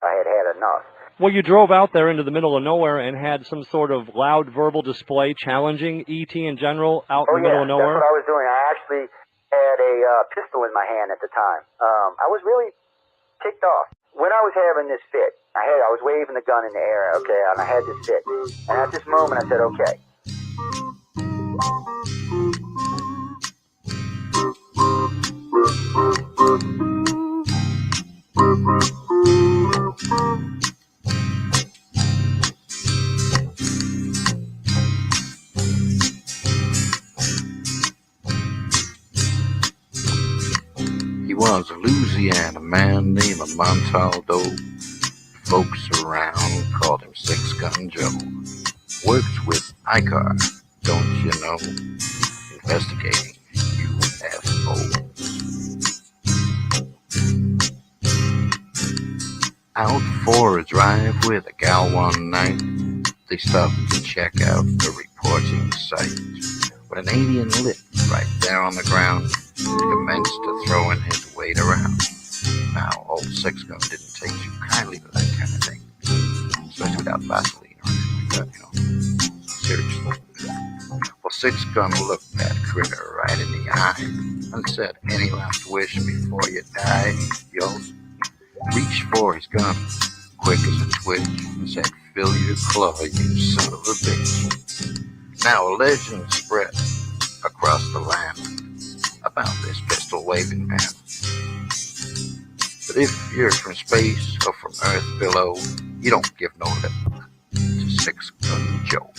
I had had enough. Well, you drove out there into the middle of nowhere and had some sort of loud verbal display challenging ET in general out in the middle of nowhere? That's what I was doing. I actually had a pistol in my hand at the time. I was really ticked off. When I was having this fit, I was waving the gun in the air, okay, and I had this fit. And at this moment, I said, okay. He was a Louisiana man named Montaldo. Folks around called him Six Gun Joe. Worked with ICAR, don't you know? Investigating UFO. Out for a drive with a gal one night, they stopped to check out the reporting site. When an alien lit right there on the ground, he commenced to throwing his weight around. Now, old Six Gun didn't take too kindly to that kind of thing, especially without Vaseline or anything like that, Seriously. Well, Six Gun looked that critter right in the eye and said, "Any last wish before you die?" He yelled, reached for his gun, quick as a twitch, and said, "Fill your claw, you son of a bitch." Now a legend spread across the land about this pistol-waving man. But if you're from space or from Earth below, you don't give no lip to Six Gun Joe.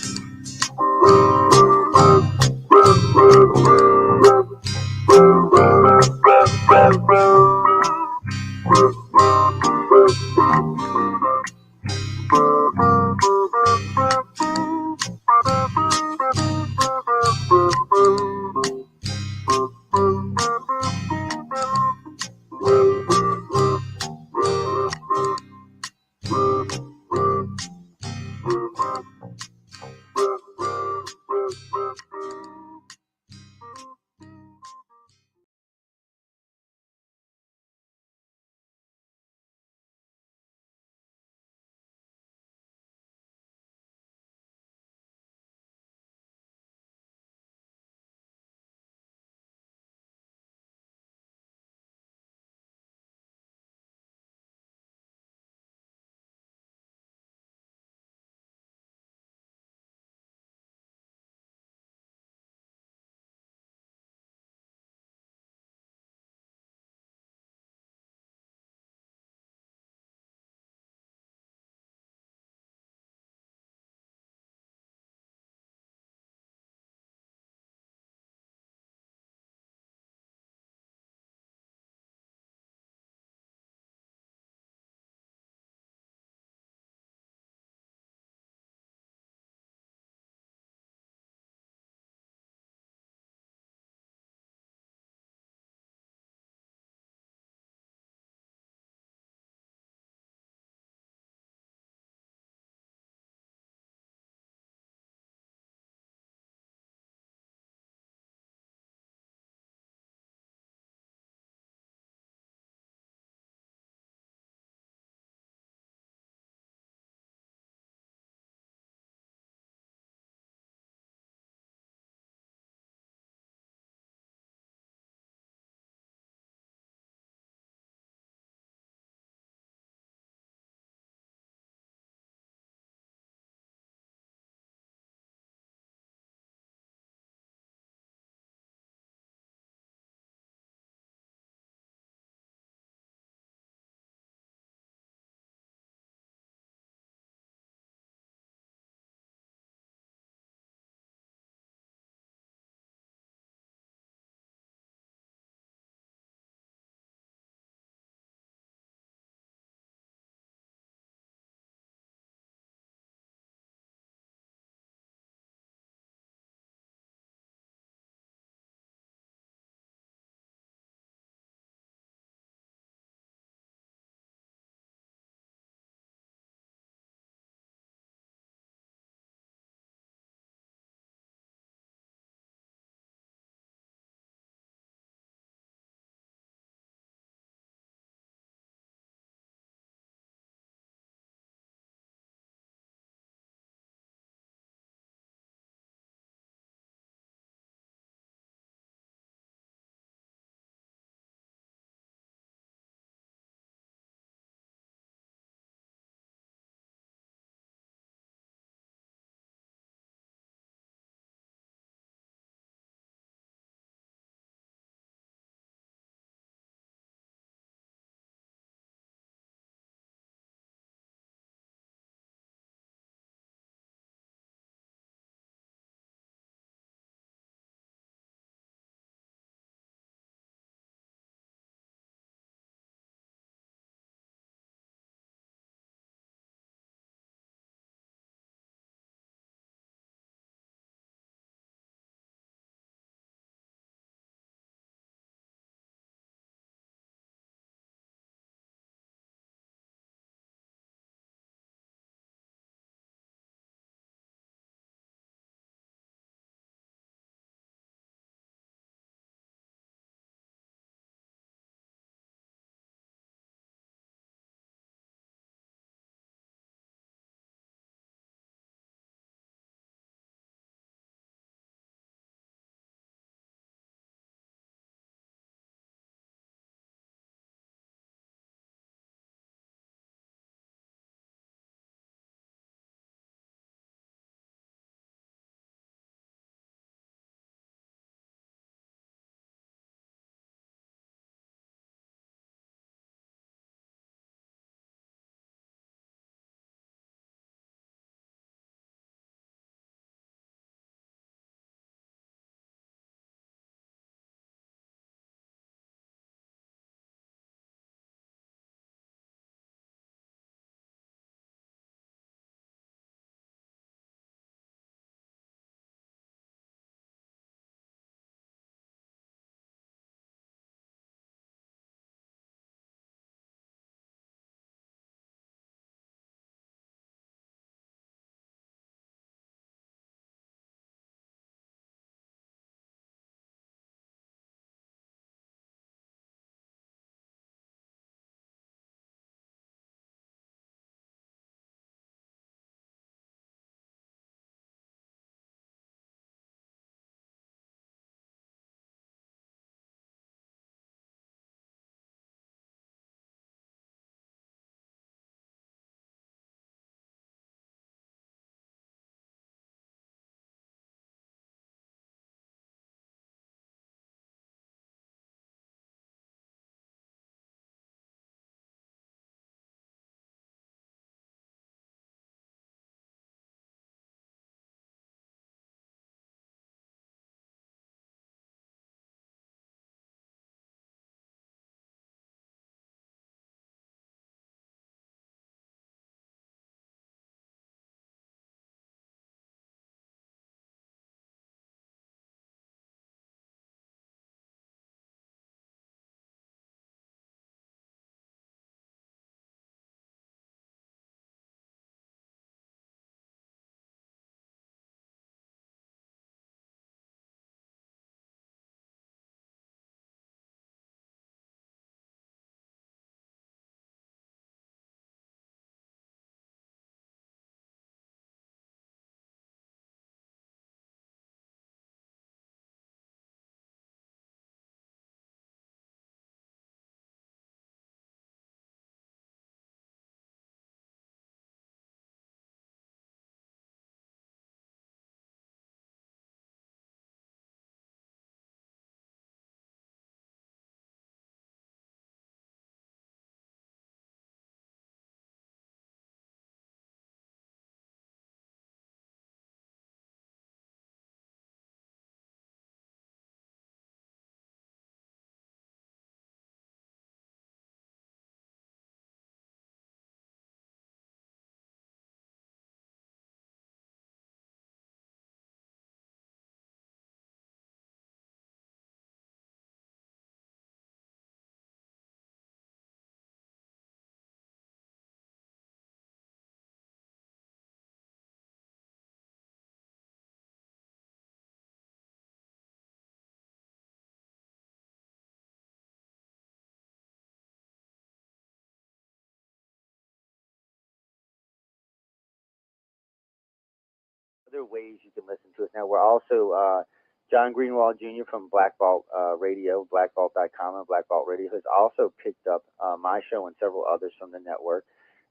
other ways you can listen to us. Now, we're also, John Greenwald Jr. from Black Vault Radio, blackvault.com and Black Vault Radio, has also picked up my show and several others from the network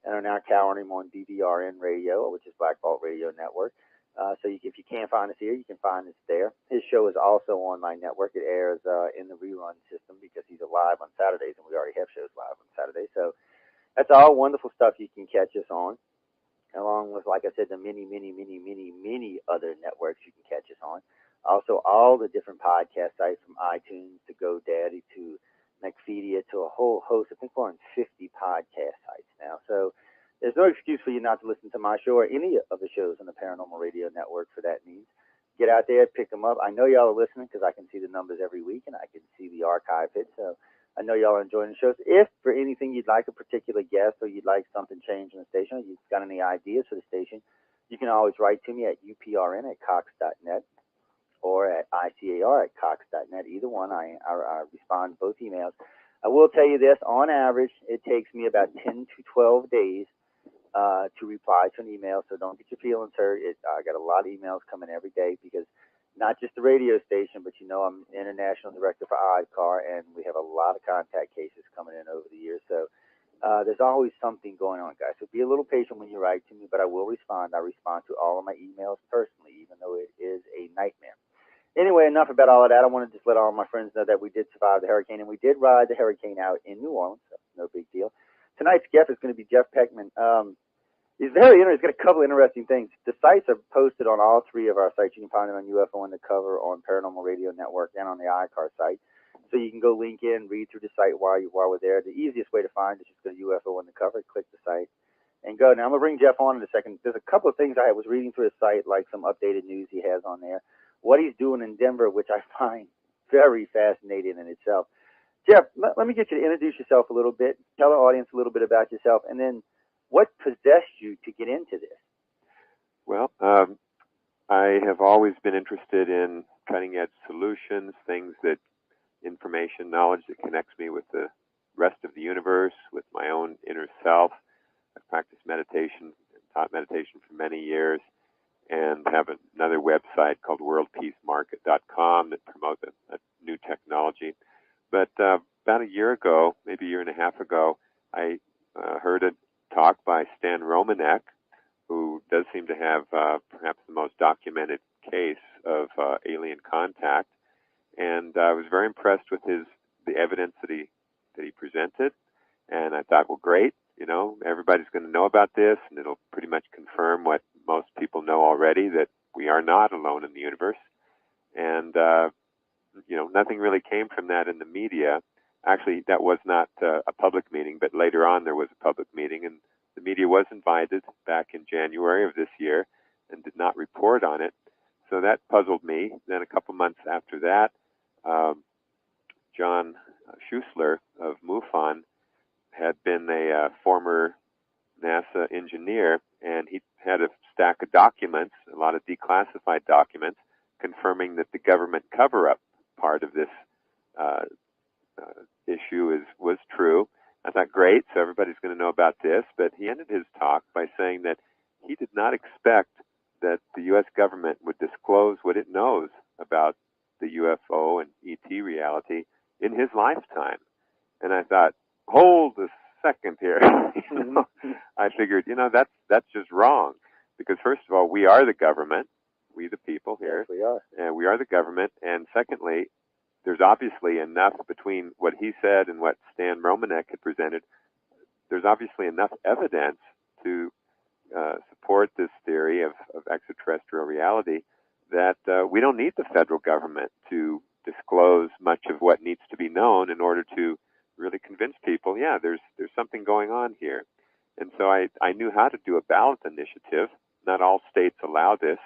and are now carrying them on DVRN Radio, which is Black Vault Radio Network. So if you can't find us here, you can find us there. His show is also on my network. It airs in the rerun system because he's live on Saturdays, and we already have shows live on Saturdays. So that's all wonderful stuff you can catch us on, along with, like I said, the many other networks you can catch us on. Also, all the different podcast sites from iTunes to GoDaddy to Macpedia to a whole host. I think we're on 50 podcast sites now. So there's no excuse for you not to listen to my show or any of the shows on the Paranormal Radio Network for that means. Get out there, pick them up. I know y'all are listening because I can see the numbers every week and I can see the archive hit. So I know y'all are enjoying the shows. If for anything you'd like a particular guest or you'd like something changed in the station or you've got any ideas for the station, you can always write to me at uprn@cox.net or at ICAR@cox.net. Either one, I respond to both emails. I will tell you this, on average, it takes me about 10 to 12 days to reply to an email, so don't get your feelings hurt. I got a lot of emails coming every day because not just the radio station, but I'm international director for ICAR, and we have a lot of contact cases coming in over the years. So there's always something going on, guys. So be a little patient when you write to me, but I will respond. I respond to all of my emails personally, even though it is a nightmare. Anyway, enough about all of that. I want to just let all my friends know that we did survive the hurricane, and we did ride the hurricane out in New Orleans. So no big deal. Tonight's guest is going to be Jeff Peckman. He's very interesting. He's got a couple interesting things. The sites are posted on all three of our sites. You can find it on UFO Undercover, on Paranormal Radio Network, and on the iCar site. So you can go link in, read through the site while we're there. The easiest way to find it is just go to UFO Undercover, click the site, and go. Now, I'm going to bring Jeff on in a second. There's a couple of things I was reading through his site, like some updated news he has on there, what he's doing in Denver, which I find very fascinating in itself. Jeff, let me get you to introduce yourself a little bit, tell our audience a little bit about yourself, and then what possessed you to get into this? Well, I have always been interested in cutting-edge solutions, things that information, knowledge that connects me with the rest of the universe, with my own inner self. I've practiced meditation, taught meditation for many years, and have another website called worldpeacemarket.com that promotes a new technology. But about a year ago, maybe a year and a half ago, I heard a talk by Stan Romanek, who does seem to have perhaps the most documented case of alien contact, and I was very impressed with the evidence that he presented. And I thought, well, great, everybody's going to know about this, and it'll pretty much confirm what most people know already, that we are not alone in the universe. And nothing really came from that in the media. Actually, that was not a public meeting, but later on there was a public meeting, and the media was invited back in January of this year and did not report on it. So that puzzled me. Then a couple months after that, John Schuessler of MUFON had been a former NASA engineer, and he had a stack of documents, a lot of declassified documents, confirming that the government cover-up part of this issue was true. I thought, great, so everybody's going to know about this. But he ended his talk by saying that he did not expect that the U.S. government would disclose what it knows about the UFO and ET reality in his lifetime. And I thought, hold a second here. I figured, that's just wrong. Because first of all, we are the government, we the people here. Yes, we are. And we are the government. And secondly, there's obviously enough between what he said and what Stan Romanek had presented. There's obviously enough evidence to support this theory of extraterrestrial reality that we don't need the federal government to disclose much of what needs to be known in order to really convince people, yeah, there's something going on here. And so I knew how to do a ballot initiative. Not all states allow this,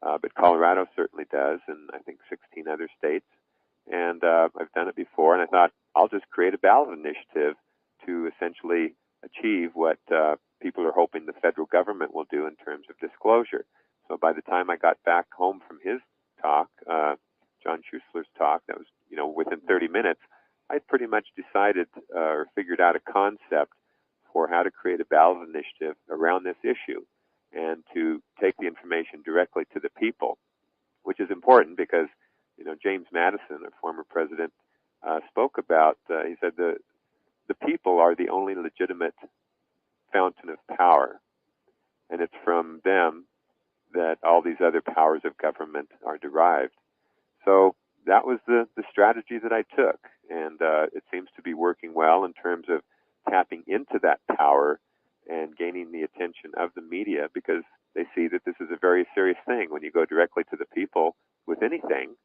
but Colorado certainly does, and I think 16 other states. And I've done it before, and I thought, I'll just create a ballot initiative to essentially achieve what people are hoping the federal government will do in terms of disclosure. So by the time I got back home from his talk, John Schuessler's talk, that was, within 30 minutes, I'd pretty much decided or figured out a concept for how to create a ballot initiative around this issue. and to take the information directly to the people, which is important because, James Madison, a former president, spoke about, he said, the people are the only legitimate fountain of power, and it's from them that all these other powers of government are derived. So that was the strategy that I took, and it seems to be working well in terms of tapping into that power and gaining the attention of the media, because they see that this is a very serious thing. When you go directly to the people with anything,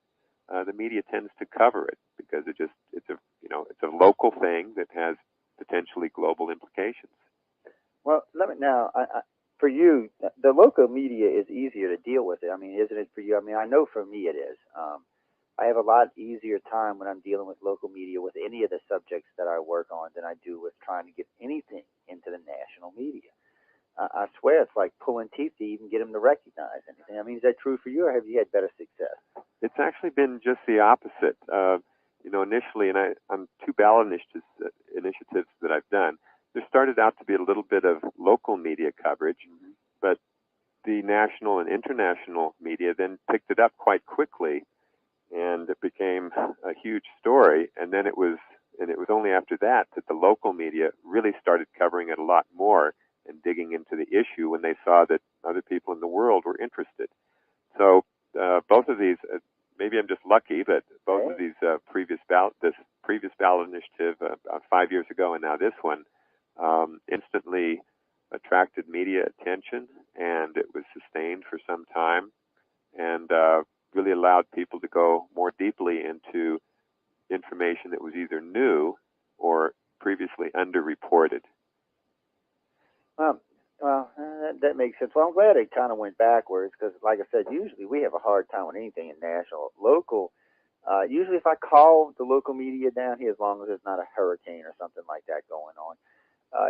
the media tends to cover it because it's a local thing that has potentially global implications. Well, for you, the local media is easier to deal with. I mean, isn't it for you? I mean, I know for me it is. I have a lot easier time when I'm dealing with local media with any of the subjects that I work on than I do with trying to get anything into the national media. I swear it's like pulling teeth to even get them to recognize anything. I mean, is that true for you, or have you had better success? It's actually been just the opposite. Initially, and on 2 ballot initiatives that I've done, there started out to be a little bit of local media coverage, but the national and international media then picked it up quite quickly, and it became a huge story. And then it was only after that that the local media really started covering it a lot more and digging into the issue when they saw that other people in the world were interested. So both of these, maybe I'm just lucky, but both of these previous ballot initiative about 5 years ago and now this one, instantly attracted media attention, and it was sustained for some time, and really allowed people to go more deeply into information that was either new or previously underreported. That makes sense. Well, I'm glad it kind of went backwards because, like I said, usually we have a hard time with anything in national. Local, usually if I call the local media down here, as long as there's not a hurricane or something like that going on,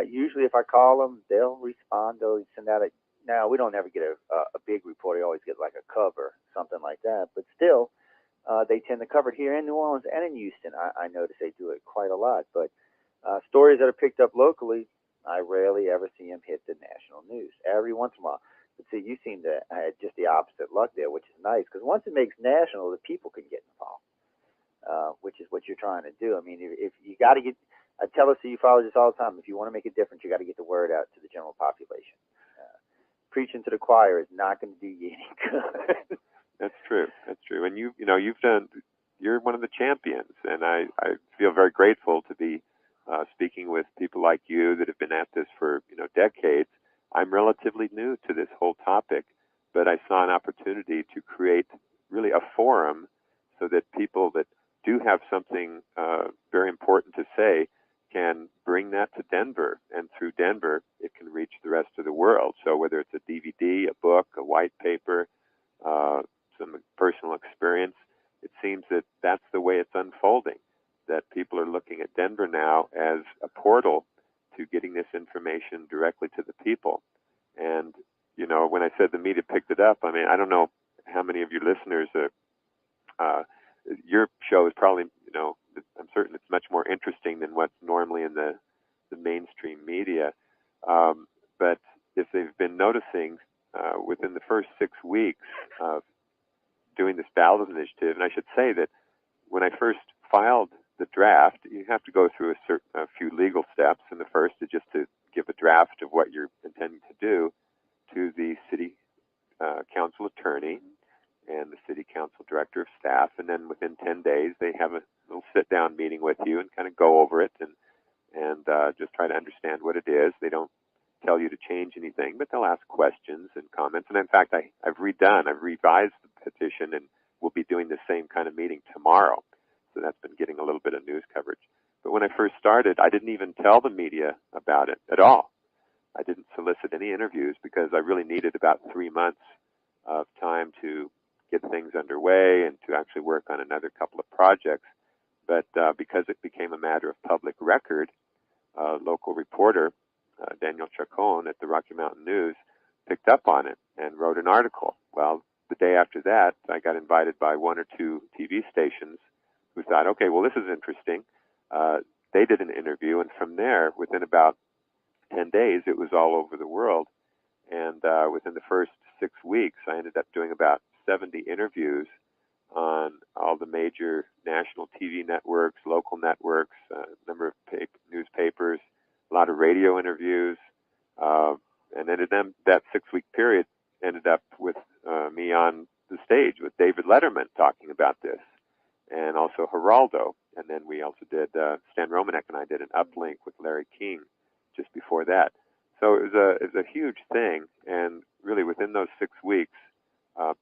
usually if I call them, they'll respond. They'll send out now we don't ever get a big report. They always get like a cover, something like that. But still, they tend to cover it here in New Orleans and in Houston. I notice they do it quite a lot. But stories that are picked up locally, I rarely ever see them hit the national news. Every once in a while. But see, you seem to have just the opposite luck there, which is nice, because once it makes national, the people can get involved, which is what you're trying to do. I mean, if you got to get, I tell us, you follow this all the time, if you want to make a difference, you got to get the word out to the general population. Preaching to the choir is not going to do you any good. That's true. That's true. And you're one of the champions, and I feel very grateful to be speaking with people like you that have been at this for decades. I'm relatively new to this whole topic, but I saw an opportunity to create really a forum so that people that do have something very important to say can bring that to Denver, and through Denver it can reach the rest of the world. So whether it's a DVD, a book, a white paper, some personal experience, it seems that that's the way it's unfolding, that people are looking at Denver now as a portal to getting this information directly to the people. And, when I said the media picked it up, I mean, I don't know how many of your listeners your show is probably, I'm certain it's much more interesting than what's normally in the mainstream media. But if they've been noticing within the first 6 weeks of doing this ballot initiative, and I should say that when I first filed the draft, you have to go through a few legal steps, and the first is just to give a draft of what you're intending to do to the city council attorney and the city council director of staff, and then within 10 days they have a little sit-down meeting with you and kind of go over it and just try to understand what it is. They don't tell you to change anything, but they'll ask questions and comments. And in fact, I've revised the petition, and we'll be doing the same kind of meeting tomorrow. So that's been getting a little bit of news coverage. But when I first started, I didn't even tell the media about it at all. I didn't solicit any interviews because I really needed about 3 months of time to get things underway and to actually work on another couple of projects. But because it became a matter of public record, a local reporter, Daniel Chacon at the Rocky Mountain News, picked up on it and wrote an article. Well, the day after that, I got invited by 1 or 2 TV stations who thought, okay, well, this is interesting. They did an interview, and from there, within about 10 days, it was all over the world. And within the first 6 weeks, I ended up doing about 70 interviews on all the major national TV networks, local networks, a number of newspapers, a lot of radio interviews, and then that 6-week period ended up with me on the stage with David Letterman talking about this, and also Geraldo. And then we also did, Stan Romanek and I did an uplink with Larry King just before that. So it was a huge thing, and really within those 6 weeks,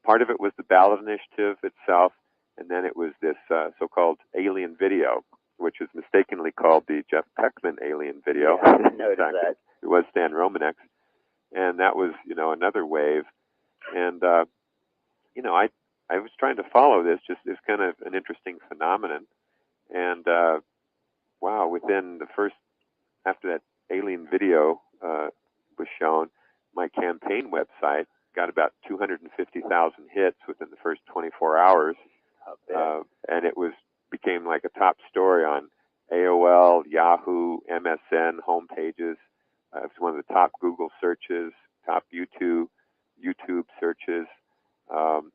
part of it was the ballot initiative itself, and then it was this so-called alien video, which was mistakenly called the Jeff Peckman alien video. Yeah, I noticed that. It was Stan Romanek, and that was, another wave. And I was trying to follow this. Just it's kind of an interesting phenomenon. And wow, within the first, after that alien video was shown, my campaign website got about 250,000 hits within the first 24 hours, and it became like a top story on AOL, Yahoo, MSN homepages. It was one of the top Google searches, top YouTube searches.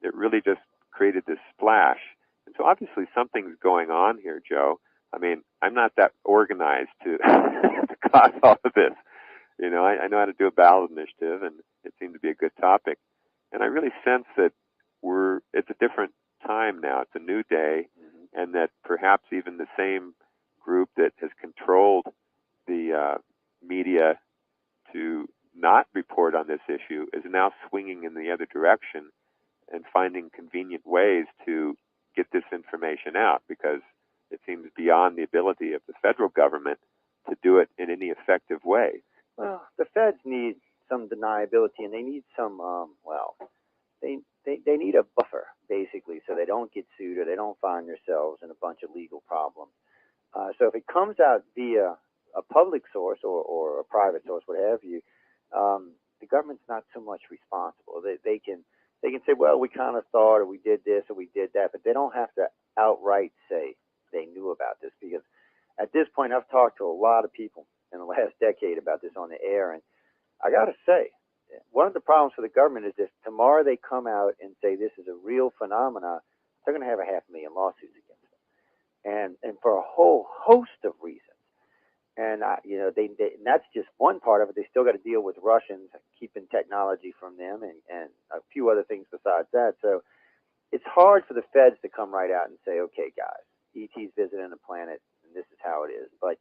It really just created this splash. And so obviously something's going on here, Joe. I mean, I'm not that organized to, to cause all of this. I know how to do a ballot initiative, and it seemed to be a good topic. And I really sense that it's a different time now. It's a new day, and that perhaps even the same group that has controlled the media to not report on this issue is now swinging in the other direction and finding convenient ways to get this information out, because it seems beyond the ability of the federal government to do it in any effective way. Well, the feds need some deniability, and they need some, they need a buffer, basically, so they don't get sued or they don't find themselves in a bunch of legal problems. So if it comes out via a public source or a private source, what have you, the government's not so much responsible. They can say, well, we kind of thought, or we did this, or we did that, but they don't have to outright say they knew about this, because at this point, I've talked to a lot of people in the last decade about this on the air, and I got to say, one of the problems for the government is if tomorrow they come out and say this is a real phenomena, they're going to have 500,000 lawsuits against them, and for a whole host of reasons. And and that's just one part of it. They still got to deal with Russians keeping technology from them, and a few other things besides that. So it's hard for the feds to come right out and say, okay, guys, ET's visiting the planet, and this is how it is. But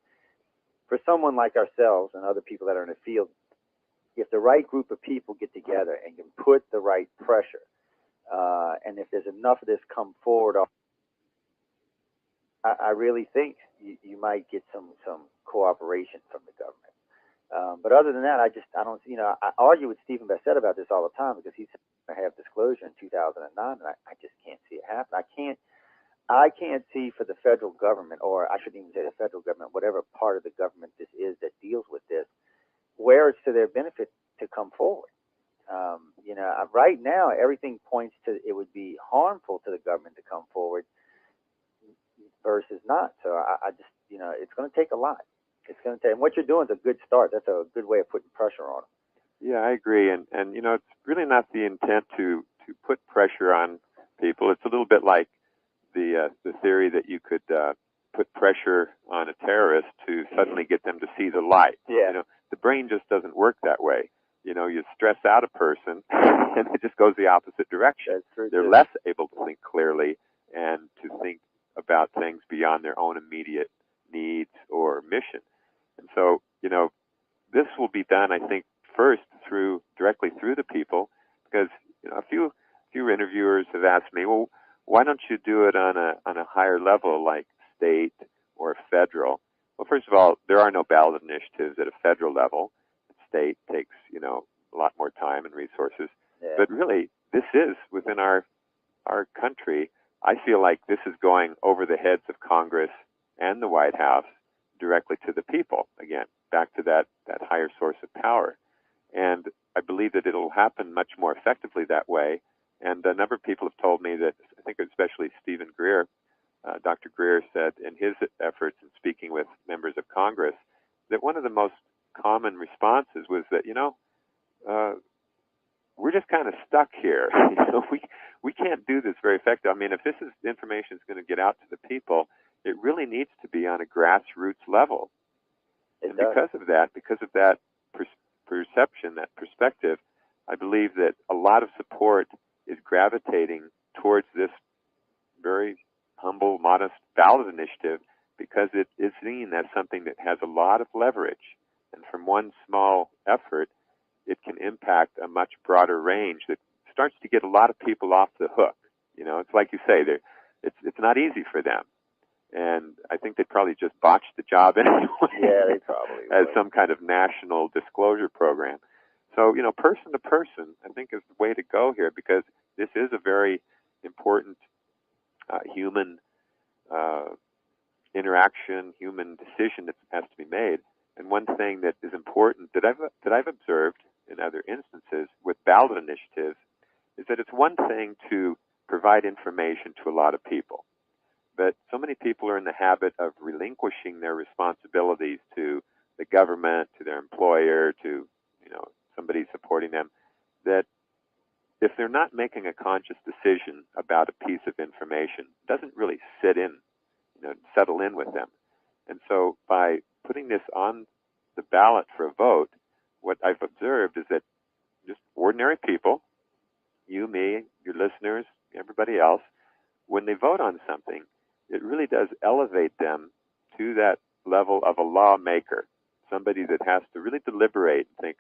for someone like ourselves and other people that are in the field, if the right group of people get together and can put the right pressure, and if there's enough of this come forward, I really think you might get some cooperation from the government. But other than that, I don't. I argue with Stephen Bassett about this all the time, because he's going to have disclosure in 2009, and I just can't see it happen. I can't see for the federal government, or I shouldn't even say the federal government, whatever part of the government this is that deals with this, where it's to their benefit to come forward. Right now, everything points to it would be harmful to the government to come forward versus not. So I just, it's going to take a lot. It's going to take, and what you're doing is a good start. That's a good way of putting pressure on them. Yeah, I agree. And it's really not the intent to put pressure on people. It's a little bit like the theory that you could put pressure on a terrorist to suddenly get them to see the light. Yeah. The brain just doesn't work that way. You stress out a person, and it just goes the opposite direction. That's true. They're less able to think clearly and to think about things beyond their own immediate needs or mission. And so, this will be done, I think, first directly through the people, because a few interviewers have asked me, well, why don't you do it on a higher level, like state or federal? Well, first of all, there are no ballot initiatives at a federal level. State takes a lot more time and resources. Yeah. But really, this is within our country. I feel like this is going over the heads of Congress and the White House directly to the people. Again, back to that higher source of power. And I believe that it'll happen much more effectively that way. And a number of people have told me that, I think especially Stephen Greer, Dr. Greer said in his efforts in speaking with members of Congress, that one of the most common responses was that, we're just kind of stuck here. We can't do this very effectively. I mean, if this information is going to get out to the people, it really needs to be on a grassroots level. And because of that perception, that perspective, I believe that a lot of support is gravitating towards this very humble, modest ballot initiative, because it is seen as something that has a lot of leverage. And from one small effort, it can impact a much broader range that starts to get a lot of people off the hook. It's like you say, it's not easy for them. And I think they probably just botched the job anyway. Yeah, they probably as would. some kind of national disclosure program. So, person to person, I think, is the way to go here, because this is a very important human interaction, human decision that has to be made. And one thing that is important that I've observed in other instances with ballot initiatives is that it's one thing to provide information to a lot of people, but so many people are in the habit of relinquishing their responsibilities to the government, to their employer, to somebody supporting them, that if they're not making a conscious decision about a piece of information, it doesn't really settle in with them. And so by putting this on the ballot for a vote, what I've observed is that just ordinary people, you, me, your listeners, everybody else, when they vote on something, it really does elevate them to that level of a lawmaker, somebody that has to really deliberate and think,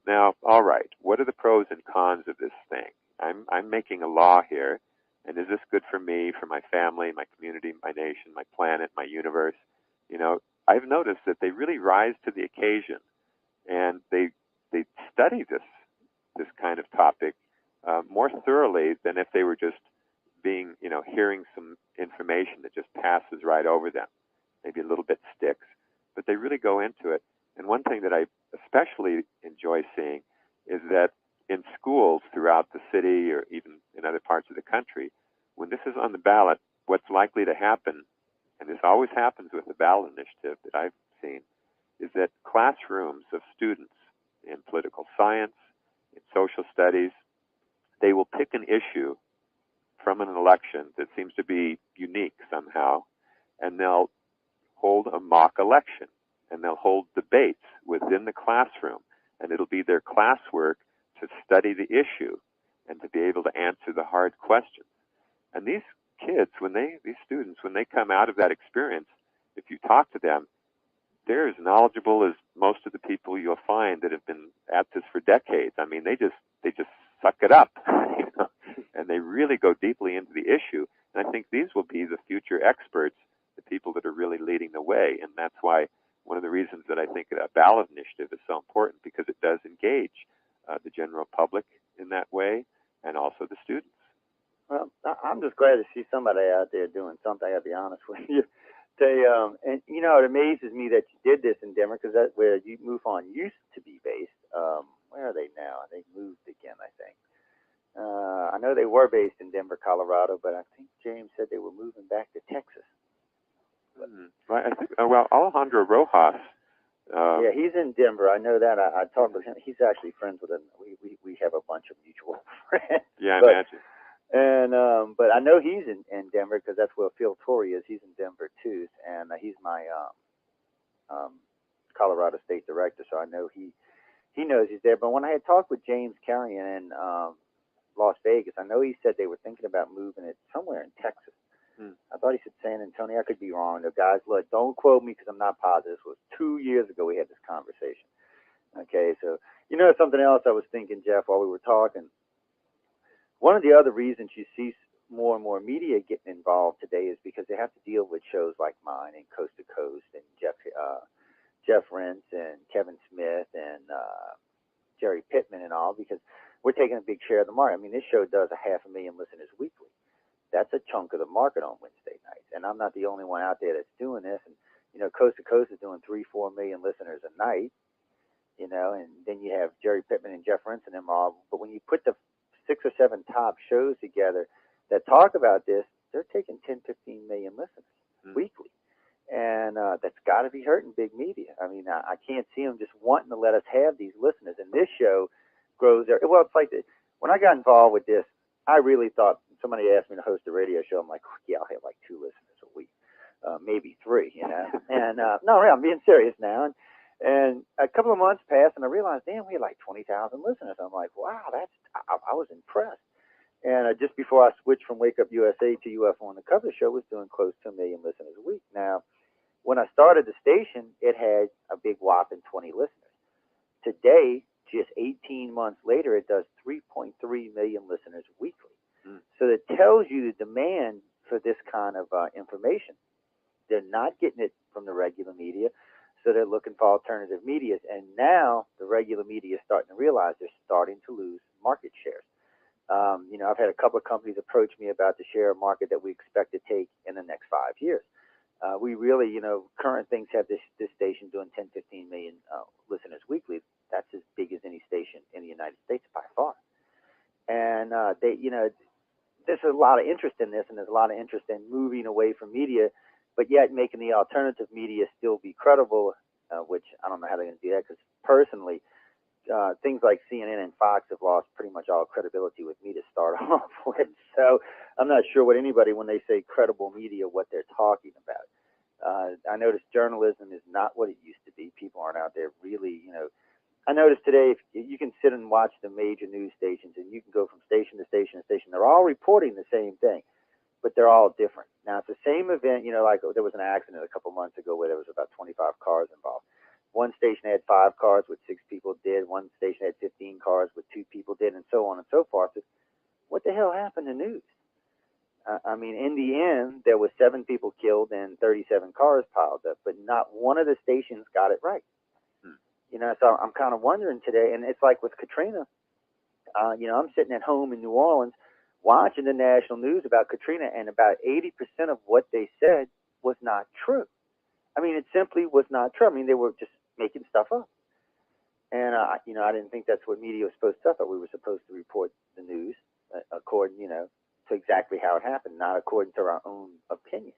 now, all right, what are the pros and cons of this thing? I'm making a law here, and is this good for me, for my family, my community, my nation, my planet, my universe? I've noticed that they really rise to the occasion, and they study this kind of topic more thoroughly than if they were just hearing some information that just passes right over them. Maybe a little bit sticks, but they really go into it. And one thing that I especially enjoy seeing is that in schools throughout the city, or even in other parts of the country, when this is on the ballot, what's likely to happen, and this always happens with the ballot initiative that I've seen, is that classrooms of students in political science, in social studies, they will pick an issue from an election that seems to be unique somehow, and they'll hold a mock election, and they'll hold debates within the classroom, and it'll be their classwork to study the issue and to be able to answer the hard questions. And these kids, these students, when they come out of that experience, if you talk to them, they're as knowledgeable as most of the people you'll find that have been at this for decades. I mean, they just suck it up, and they really go deeply into the issue. And I think these will be the future experts, the people that are really leading the way. And that's why one of the reasons that I think a ballot initiative is so important, because it does engage the general public in that way, and also the students. Well, I'm just glad to see somebody out there doing something, I'll be honest with you. And it amazes me that you did this in Denver, because that's where MUFON used to be based. Where are they now? They moved again, I think. I know they were based in Denver, Colorado, but I think James said they were moving back to Texas. Right. I think. Well, Alejandro Rojas. Yeah, he's in Denver. I know that. I talked with him. He's actually friends with him. We have a bunch of mutual friends. Yeah, I imagine. And but I know he's in Denver, because that's where Phil Torrey is. He's in Denver too, and he's my Colorado State director. So I know he knows he's there. But when I had talked with James Carrion in Las Vegas, I know he said they were thinking about moving it somewhere in Texas. I thought he said San Antonio. I could be wrong. The guys, look, don't quote me, because I'm not positive. This was 2 years ago we had this conversation. Okay, so something else I was thinking, Jeff, while we were talking. One of the other reasons you see more and more media getting involved today is because they have to deal with shows like mine and Coast to Coast and Jeff Rentz and Kevin Smith and Jerry Pittman and all, because we're taking a big share of the market. I mean, this show does 500,000 listeners weekly. That's a chunk of the market on Wednesday nights, and I'm not the only one out there that's doing this. And Coast to Coast is doing 3-4 million listeners a night. And then you have Jerry Pittman and Jeff Rentz and them all. But when you put the 6 or 7 top shows together that talk about this, they're taking 10-15 million listeners weekly, and that's got to be hurting big media. I mean, I can't see them just wanting to let us have these listeners. And this show grows there. Well, it's like when I got involved with this, I really thought, somebody asked me to host a radio show. I'm like, yeah, I'll have like 2 listeners a week, maybe 3, And no, really, I'm being serious now. And a couple of months passed, and I realized, damn, we had like 20,000 listeners. I'm like, wow, I was impressed. And just before I switched from Wake Up USA to UFO Undercover, the show was doing close to 1 million listeners a week. Now, when I started the station, it had a big whopping 20 listeners. Today, just 18 months later, it does 3.3 million listeners weekly. So it tells you the demand for this kind of information. They're not getting it from the regular media, so they're looking for alternative medias. And now the regular media is starting to realize they're starting to lose market shares. I've had a couple of companies approach me about the share of market that we expect to take in the next 5 years. We really, current things have this station doing 10, 15 million listeners weekly. That's as big as any station in the United States by far. And there's a lot of interest in this, and there's a lot of interest in moving away from media, but yet making the alternative media still be credible, which I don't know how they're going to do that, because personally, things like CNN and Fox have lost pretty much all credibility with me to start off with. So I'm not sure what anybody, when they say credible media, what they're talking about. I noticed journalism is not what it used to be. People aren't out there really, I noticed today, if you can sit and watch the major news stations, and you can go from station to station to station. They're all reporting the same thing, but they're all different. Now, it's the same event, like there was an accident a couple months ago where there was about 25 cars involved. One station had 5 cars with 6 people dead. One station had 15 cars with 2 people dead, and so on and so forth. What the hell happened to news? In the end, there was 7 people killed and 37 cars piled up, but not one of the stations got it right. So I'm kind of wondering today, and it's like with Katrina, I'm sitting at home in New Orleans watching the national news about Katrina, and about 80% of what they said was not true. It simply was not true. They were just making stuff up. And, I didn't think that's what media was supposed to do. I thought we were supposed to report the news according, to exactly how it happened, not according to our own opinions.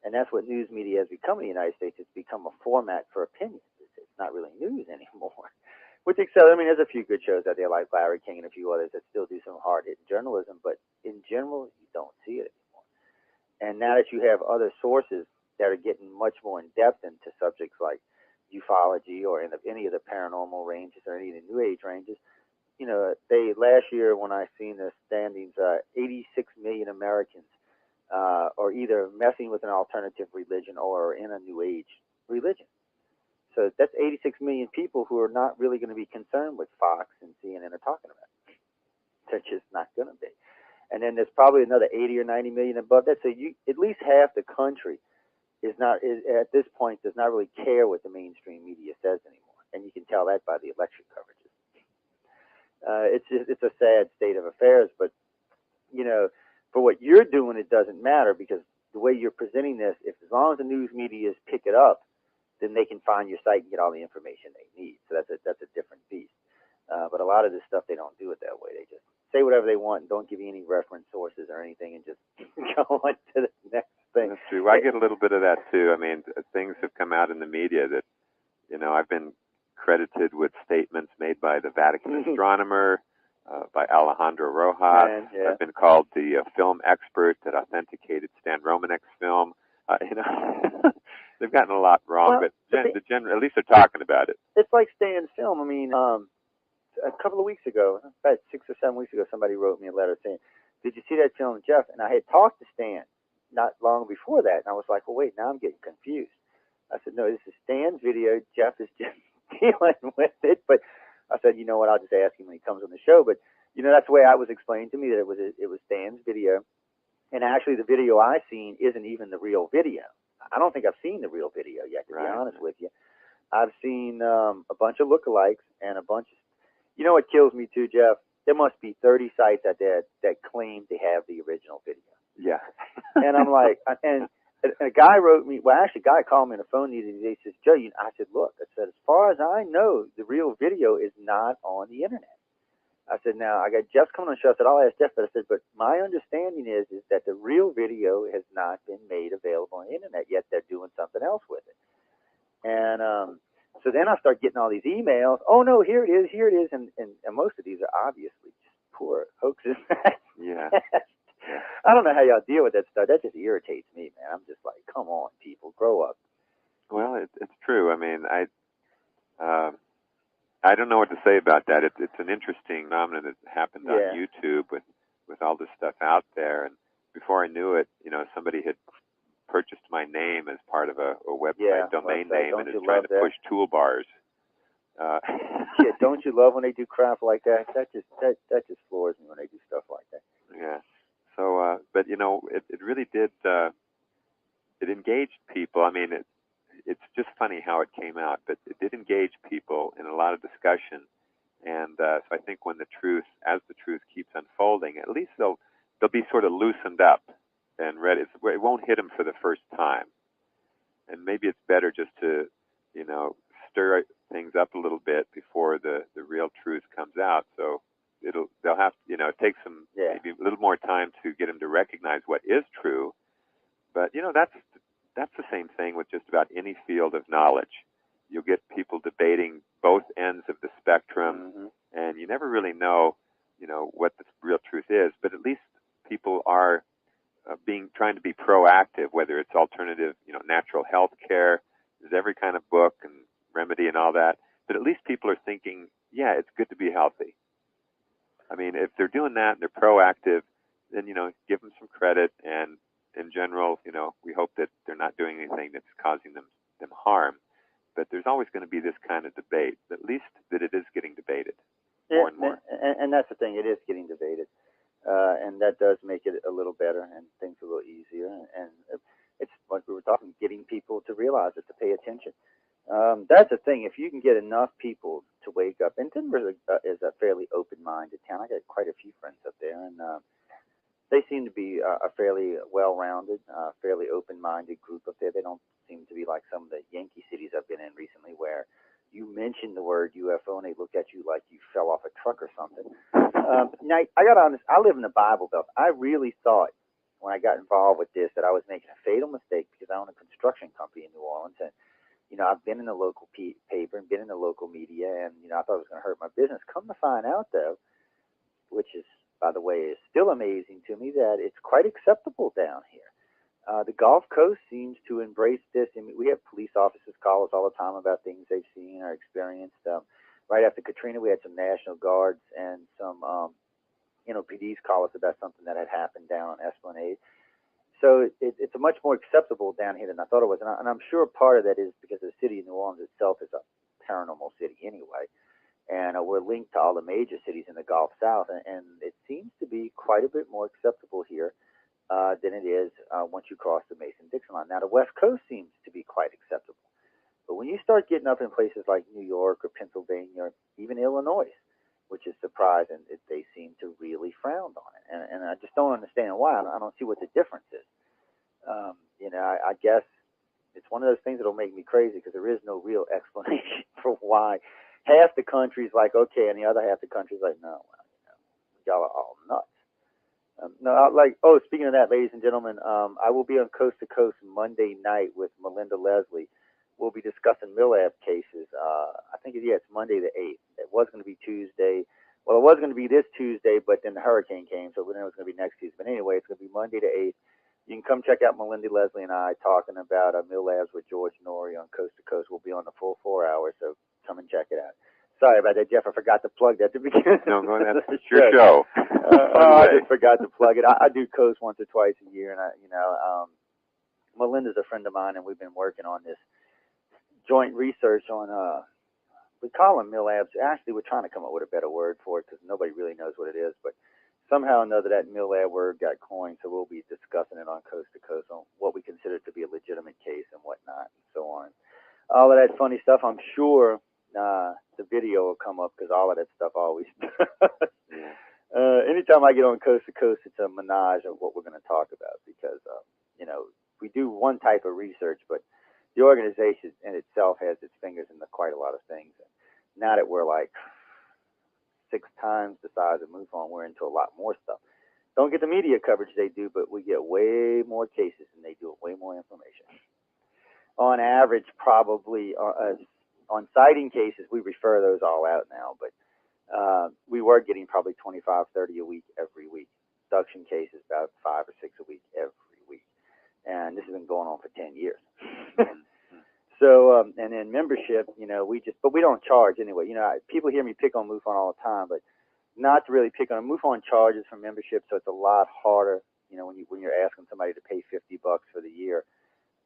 And that's what news media has become in the United States. It's become a format for opinions. It's not really news anymore. With the exception, there's a few good shows out there like Larry King and a few others that still do some hard-hitting journalism, but in general, you don't see it anymore. And now that you have other sources that are getting much more in-depth into subjects like ufology or any of the paranormal ranges or any of the New Age ranges, last year when I seen the standings, 86 million Americans are either messing with an alternative religion or in a New Age religion. So that's 86 million people who are not really going to be concerned with Fox and CNN are talking about. They're just not going to be. And then there's probably another 80 or 90 million above that. So at least half the country is at this point does not really care what the mainstream media says anymore. And you can tell that by the election coverages. It's a sad state of affairs, but for what you're doing, it doesn't matter, because the way you're presenting this, as long as the news medias pick it up, then they can find your site and get all the information they need. So that's a different beast. But a lot of this stuff, they don't do it that way. They just say whatever they want and don't give you any reference sources or anything, and just go on to the next thing. That's true. I get a little bit of that too. Things have come out in the media that, I've been credited with statements made by the Vatican astronomer, by Alejandro Rojas. Yeah. I've been called the film expert that authenticated Stan Romanek's film. They've gotten a lot wrong, but at least they're talking about it. It's like Stan's film. A couple of weeks ago, about 6 or 7 weeks ago, somebody wrote me a letter saying, "Did you see that film, Jeff?" And I had talked to Stan not long before that, and I was like, "Well, wait, now I'm getting confused." I said, "No, this is Stan's video. Jeff is just dealing with it." But I said, "You know what? I'll just ask him when he comes on the show." But that's the way I was explained to me, that it was Stan's video, and actually the video I seen isn't even the real video. I don't think I've seen the real video yet, to be honest with you. I've seen a bunch of lookalikes and a bunch of. You know what kills me too, Jeff? There must be 30 sites out there that claim to have the original video. Yeah. And I'm like, and a guy wrote me. Well, actually, a guy called me on the phone the other day. He says, "Joe," I said, "Look," I said, "as far as I know, the real video is not on the internet." I said, "Now I got Jeff coming on the show." I said, "I'll ask Jeff," but I said, "But my understanding is that the real video has not been made available on the internet yet. They're doing something else with it." And so then I start getting all these emails. "Oh no, here it is," and most of these are obviously just poor hoaxes. Yeah. I don't know how y'all deal with that stuff. That just irritates me, man. I'm just like, come on, people, grow up. Well, it's true. I mean, I don't know what to say about that. It's an interesting phenomenon that happened on YouTube with all this stuff out there. And before I knew it, somebody had purchased my name as part of a website domain name and is trying to push toolbars. Shit, don't you love when they do crap like that? That just floors me when they do stuff like that. Yeah. So, but it really did. It engaged people. I mean, it's just funny how it came out, but it did engage people in a lot of discussion. And so I think when as the truth keeps unfolding, at least they'll be sort of loosened up and ready. It won't hit them for the first time. And maybe it's better just to, stir things up a little bit before the real truth comes out. So they'll have, it takes them maybe a little more time to get them to recognize what is true. But, that's the same thing with just about any field of knowledge. You'll get people debating both ends of the spectrum, and you never really know, what the real truth is. But at least people are trying to be proactive, whether it's alternative, natural health care. There's every kind of book and remedy and all that. But at least people are thinking, yeah, it's good to be healthy. I mean, if they're doing that and they're proactive, then, give them some credit. And in general, we hope that they're not doing anything that's causing them harm. But there's always going to be this kind of debate, at least that it is getting debated more and more. And that's the thing, it is getting debated. And that does make it a little better and things a little easier. And it's like we were talking, getting people to realize it, to pay attention. That's the thing. If you can get enough people to wake up, and Denver is a fairly open-minded town. I got quite a few friends up there, and they seem to be a fairly well-rounded, fairly open-minded group up there. They don't seem to be like some of the Yankee cities I've been in recently, where you mention the word UFO and they look at you like you fell off a truck or something. Now, I got to honest, I live in the Bible Belt. I really thought when I got involved with this that I was making a fatal mistake because I own a construction company in New Orleans, and I've been in the local paper and been in the local media, and I thought it was going to hurt my business. Come to find out, though, which is, by the way, is still amazing to me, that it's quite acceptable down here. The Gulf Coast seems to embrace this. I mean, we have police officers call us all the time about things they've seen or experienced. Right after Katrina, we had some National Guards and some PDs call us about something that had happened down on Esplanade. So it's much more acceptable down here than I thought it was. And I'm sure part of that is because the city of New Orleans itself is a paranormal city anyway. And we're linked to all the major cities in the Gulf South. And it seems to be quite a bit more acceptable here than it is once you cross the Mason-Dixon line. Now, the West Coast seems to be quite acceptable. But when you start getting up in places like New York or Pennsylvania or even Illinois, which is surprising, they seem to really frown on it. And I just don't understand why. I don't see what the difference is. I guess it's one of those things that will make me crazy because there is no real explanation for why half the country's like, okay, and the other half the country's like, no, y'all are all nuts. Speaking of that, ladies and gentlemen, I will be on Coast to Coast Monday night with Melinda Leslie. We'll be discussing MILAB cases. I think it's Monday the 8th. It was going to be Tuesday. Well, it was going to be this Tuesday, but then the hurricane came, so then it was going to be next Tuesday. But anyway, it's going to be Monday the 8th. You can come check out Melinda Leslie and I talking about MILABs with George Norrie on Coast to Coast. We'll be on the full 4 hours, so come and check it out. Sorry about that, Jeff. I forgot to plug that at the beginning. No, go ahead. It's your show. I just forgot to plug it. I do Coast once or twice a year, and Melinda's a friend of mine, and we've been working on this joint research on, we call them MILABs. Actually, we're trying to come up with a better word for it because nobody really knows what it is, but somehow or another that MILAB word got coined, so we'll be discussing it on Coast to Coast on what we consider to be a legitimate case and whatnot and so on. All of that funny stuff, I'm sure the video will come up because all of that stuff always anytime I get on Coast to Coast, it's a menage of what we're going to talk about because, we do one type of research, but the organization in itself has its fingers in quite a lot of things. And now that we're like 6 times the size of MUFON, we're into a lot more stuff. Don't get the media coverage they do, but we get way more cases and they do way more information. On average, probably on sighting cases, we refer those all out now, but we were getting probably 25, 30 a week every week. Suction cases about 5 or 6 a week every week, and this has been going on for 10 years. So, and then membership, but we don't charge anyway. People hear me pick on MUFON all the time, but not to really pick on MUFON charges for membership, so it's a lot harder. When you're asking somebody to pay $50 for the year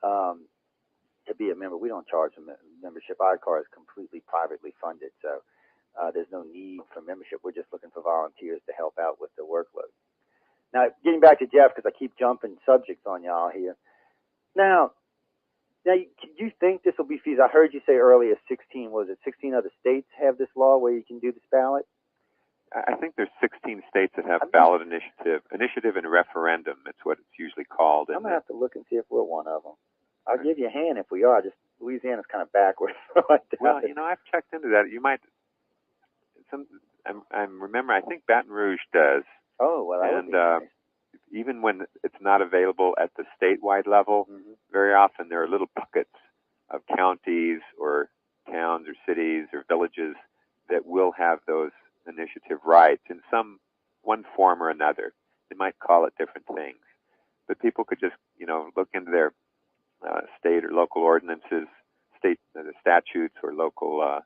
to be a member, we don't charge a membership. Our car is completely privately funded, so there's no need for membership. We're just looking for volunteers to help out with the workload. Now, getting back to Jeff, because I keep jumping subjects on y'all here. Now, you think this will be feasible? I heard you say earlier 16 other states have this law where you can do this ballot? I think there's 16 states that have ballot initiative and referendum. It's what it's usually called. I'm going to have to look and see if we're one of them. I'll give you a hand if we are. Just Louisiana's kind of backwards. Well, I've checked into that. You might. I think Baton Rouge does. Oh, well, that would be nice. Even when it's not available at the statewide level, very often there are little pockets of counties or towns or cities or villages that will have those initiative rights in one form or another. They might call it different things, but people could just look into their state or local ordinances, statutes or local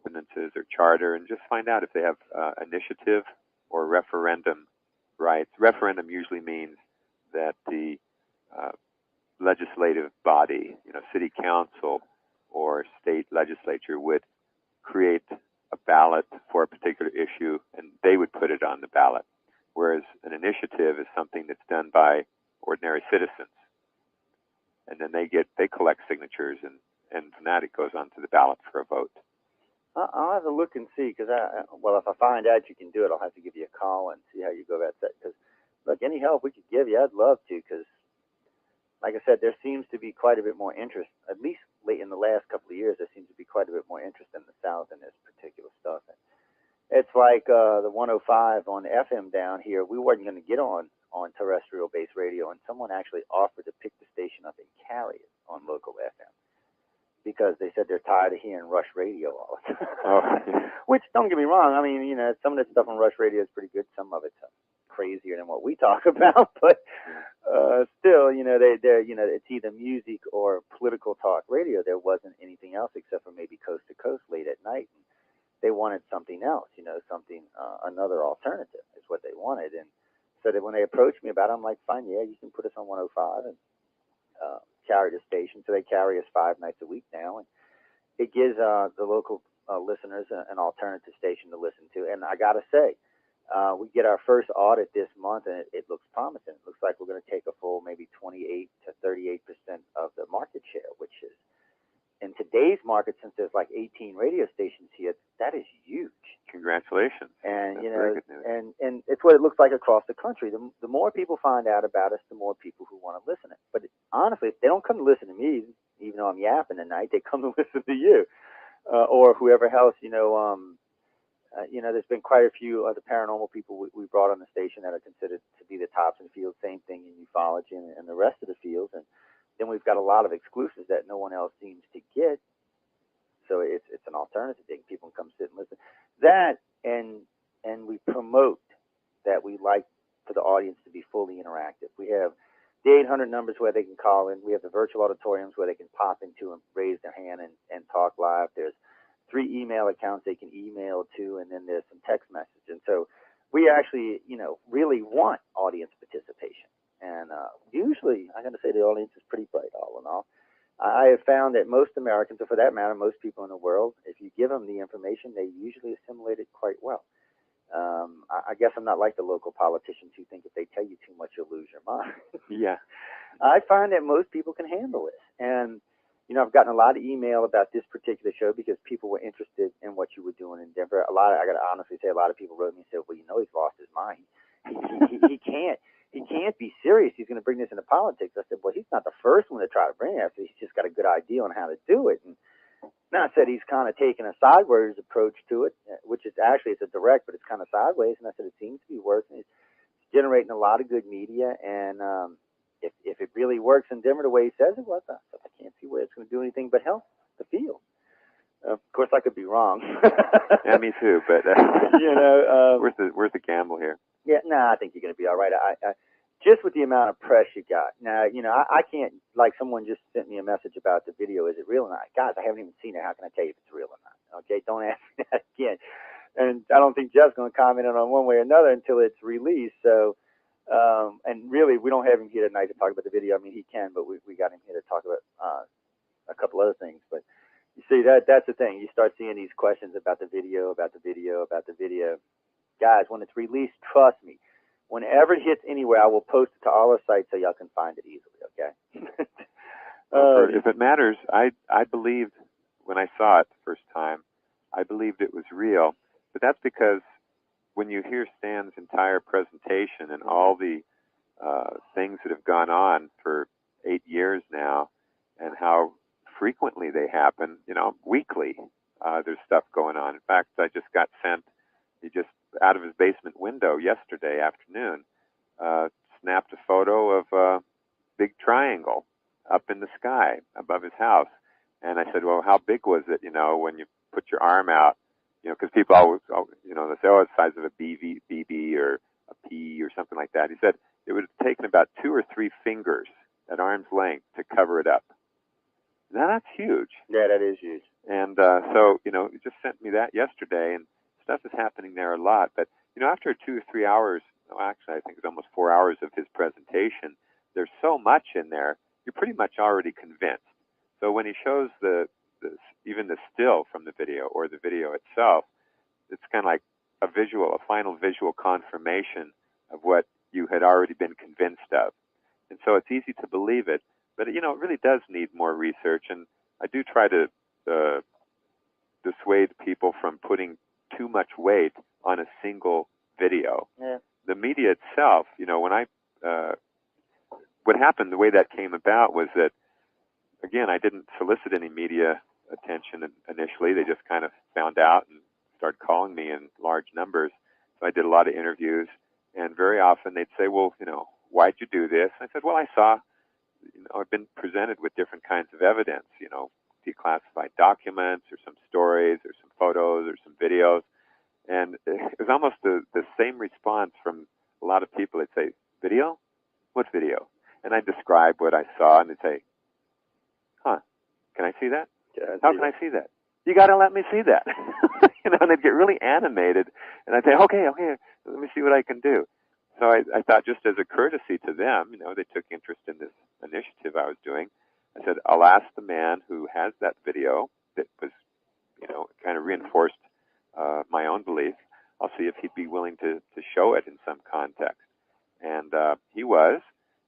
ordinances or charter, and just find out if they have initiative or referendum rights. Referendum usually means that the legislative body, city council or state legislature, would create a ballot for a particular issue, and they would put it on the ballot. Whereas an initiative is something that's done by ordinary citizens, and then they collect signatures, and from that it goes onto the ballot for a vote. I'll have to look and see, because if I find out you can do it, I'll have to give you a call and see how you go about that. Because, look, any help we could give you, I'd love to, because, like I said, there seems to be quite a bit more interest, at least late in the last couple of years, there seems to be quite a bit more interest in the South in this particular stuff. And it's like the 105 on FM down here, we weren't going to get on terrestrial-based radio, and someone actually offered to pick the station up and carry it on local FM, because they said they're tired of hearing Rush radio all the time. Which, don't get me wrong, I mean, some of the stuff on Rush radio is pretty good. Some of it's crazier than what we talk about, but still, it's either music or political talk radio. There wasn't anything else except for maybe Coast to Coast late at night. And they wanted something else, another alternative is what they wanted. And so that when they approached me about it, I'm like, fine, yeah, you can put us on 105 and carry the station. So they carry us 5 nights a week now, and it gives the local listeners an alternative station to listen to. And I gotta say, we get our first audit this month, and it looks promising. It looks like we're going to take a full maybe 28 to 38% of the market share, which is, in today's market, since there's like 18 radio stations here, that is huge. Congratulations. And that's very good news. and it's what it looks like across the country. The more people find out about us, the more people who want to listen. But honestly, if they don't come to listen to me, even though I'm yapping tonight, they come to listen to you or whoever else. There's been quite a few other paranormal people we brought on the station that are considered to be the tops in the field. Same thing in ufology and the rest of the fields. And then we've got a lot of exclusives that no one else seems to get. So it's an alternative thing. People can come sit and listen. That and we promote that we like for the audience to be fully interactive. We have the 800 numbers where they can call in. We have the virtual auditoriums where they can pop into and raise their hand and talk live. There's 3 email accounts they can email to, and then there's some text message. And so we actually, really want audience participation. And usually, I'm going to say the audience is pretty bright, all in all. I have found that most Americans, or for that matter, most people in the world, if you give them the information, they usually assimilate it quite well. I guess I'm not like the local politicians who think if they tell you too much, you'll lose your mind. Yeah. I find that most people can handle it. And I've gotten a lot of email about this particular show because people were interested in what you were doing in Denver. I got to honestly say, a lot of people wrote me and said, well, he's lost his mind. He can't be serious. He's going to bring this into politics. I said, well, he's not the first one to try to bring it. He's just got a good idea on how to do it. And I said he's kind of taken a sideways approach to it, which is actually, it's a direct, but it's kind of sideways. And I said, it seems to be working. It's generating a lot of good media. And if it really works in Denver the way he says it was, I can't see where it's going to do anything but help the field. Of course, I could be wrong. Yeah, me too. But you know, where's the gamble here? yeah, I think you're going to be all right. I just with the amount of press you got now, you know, I can't. Like someone just sent me a message about the video. Is it real or not? Guys, I haven't even seen it. How can I tell you if it's real or not? Okay, don't ask me that again. And I don't think Jeff's going to comment on one way or another until it's released. So, and really, we don't have him here tonight to talk about the video. I mean, he can, but we got him here to talk about a couple other things. But you see, that's the thing. You start seeing these questions about the video, about the video, about the video. Guys, when it's released, trust me, whenever it hits anywhere, I will post it to all our sites so y'all can find it easily, okay? If it matters, I believed when I saw it the first time, I believed it was real. But that's because when you hear Stan's entire presentation and all the things that have gone on for 8 years now and how frequently they happen, you know, weekly, there's stuff going on. In fact, I just got sent, he just out of his basement window yesterday afternoon, snapped a photo of a big triangle up in the sky above his house. And I said, well, how big was it, you know, when you put your arm out? You know, because people always, you know, they say, oh, it's the size of a BB or a pea or something like that. He said it would have taken about 2 or 3 fingers at arm's length to cover it up. Now, that's huge. Yeah, that is huge. And so, you know, he just sent me that yesterday, and stuff is happening there a lot. But, you know, after 2 or 3 hours, well, actually, I think it's almost 4 hours of his presentation, there's so much in there, you're pretty much already convinced. So when he shows even the still from the video or the video itself, it's kind of like a final visual confirmation of what you had already been convinced of. And so it's easy to believe it, but, you know, it really does need more research. And I do try to dissuade people from putting too much weight on a single video. Yeah. The media itself, you know, when what happened, the way that came about was that, again, I didn't solicit any media attention initially. They just kind of found out and started calling me in large numbers. So I did a lot of interviews, and very often they'd say, well, you know, why'd you do this? I said, well, I saw, you know, I've been presented with different kinds of evidence, you know, declassified documents or some stories or some photos or some videos. And it was almost the same response from a lot of people. They'd say, video? What video? And I'd describe what I saw, and they'd say, huh, can I see that? Yeah, how can I see that? You got to let me see that. You know, and they'd get really animated, and I'd say, okay, let me see what I can do. So I thought, just as a courtesy to them, you know, they took interest in this initiative I was doing. I said, I'll ask the man who has that video that was, you know, kind of reinforced my own belief. I'll see if he'd be willing to show it in some context. And he was.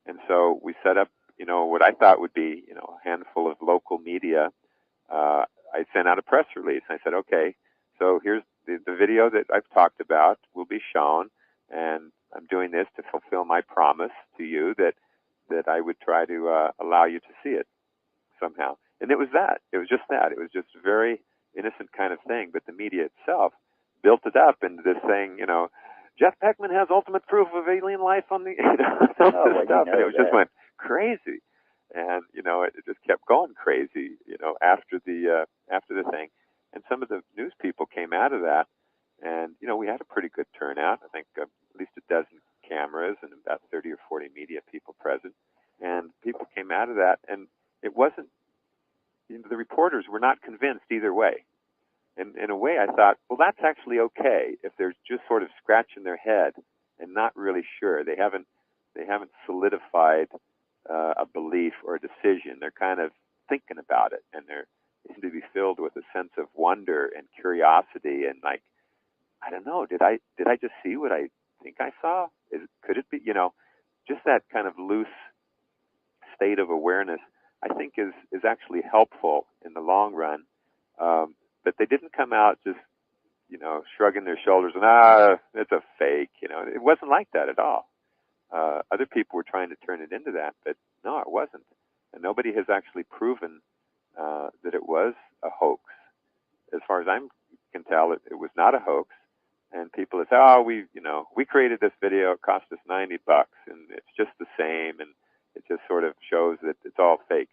And so we set up, you know, what I thought would be, you know, a handful of local media. I sent out a press release. I said, okay, so here's the video that I've talked about will be shown, and I'm doing this to fulfill my promise to you that I would try to allow you to see it somehow. And it was that. It was just that. It was just a very innocent kind of thing, but the media itself built it up into this thing, you know, Jeff Peckman has ultimate proof of alien life on the, you know, this stuff, and it was just went crazy. And, you know, it just kept going crazy, you know, after the thing. And some of the news people came out of that, and, you know, we had a pretty good turnout. I think at least a dozen cameras and about 30 or 40 media people present. And people came out of that, and it wasn't, you know, the reporters were not convinced either way. And in a way, I thought, well, that's actually okay if they're just sort of scratching their head and not really sure. They haven't solidified a belief or a decision. They're kind of thinking about it, and they seem to be filled with a sense of wonder and curiosity and, like, I don't know, did I just see what I think I saw? Could it be, you know, just that kind of loose state of awareness, I think is actually helpful in the long run. But they didn't come out just, you know, shrugging their shoulders and, it's a fake, you know. It wasn't like that at all. Other people were trying to turn it into that, but no, it wasn't. And nobody has actually proven that it was a hoax. As far as I can tell, it was not a hoax. And people say, we created this video, it cost us $90, and it's just the same, and it just sort of shows that it's all fake.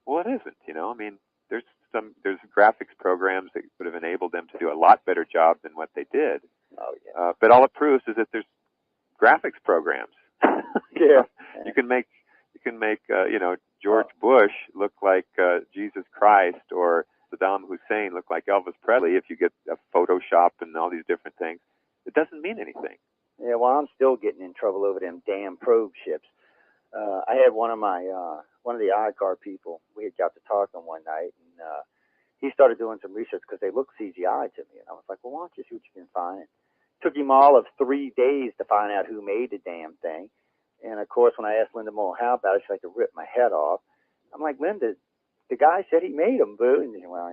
Well, it isn't, you know. I mean, there's there's graphics programs that would have enabled them to do a lot better job than what they did. Oh yeah. But all it proves is that there's graphics programs. Yeah. You can make George Bush look like Jesus Christ, or Saddam Hussein look like Elvis Presley if you get a Photoshop and all these different things. It doesn't mean anything. Yeah, well, I'm still getting in trouble over them damn probe ships. I had one of the ICAR people. We had got to talking one night, and he started doing some research because they look CGI to me, and I was like, well, why don't you see what you can find? Took him all of 3 days to find out who made the damn thing. And of course, when I asked Linda Mulhall about it, she like to rip my head off. I'm like, Linda, the guy said he made them, boo. And well,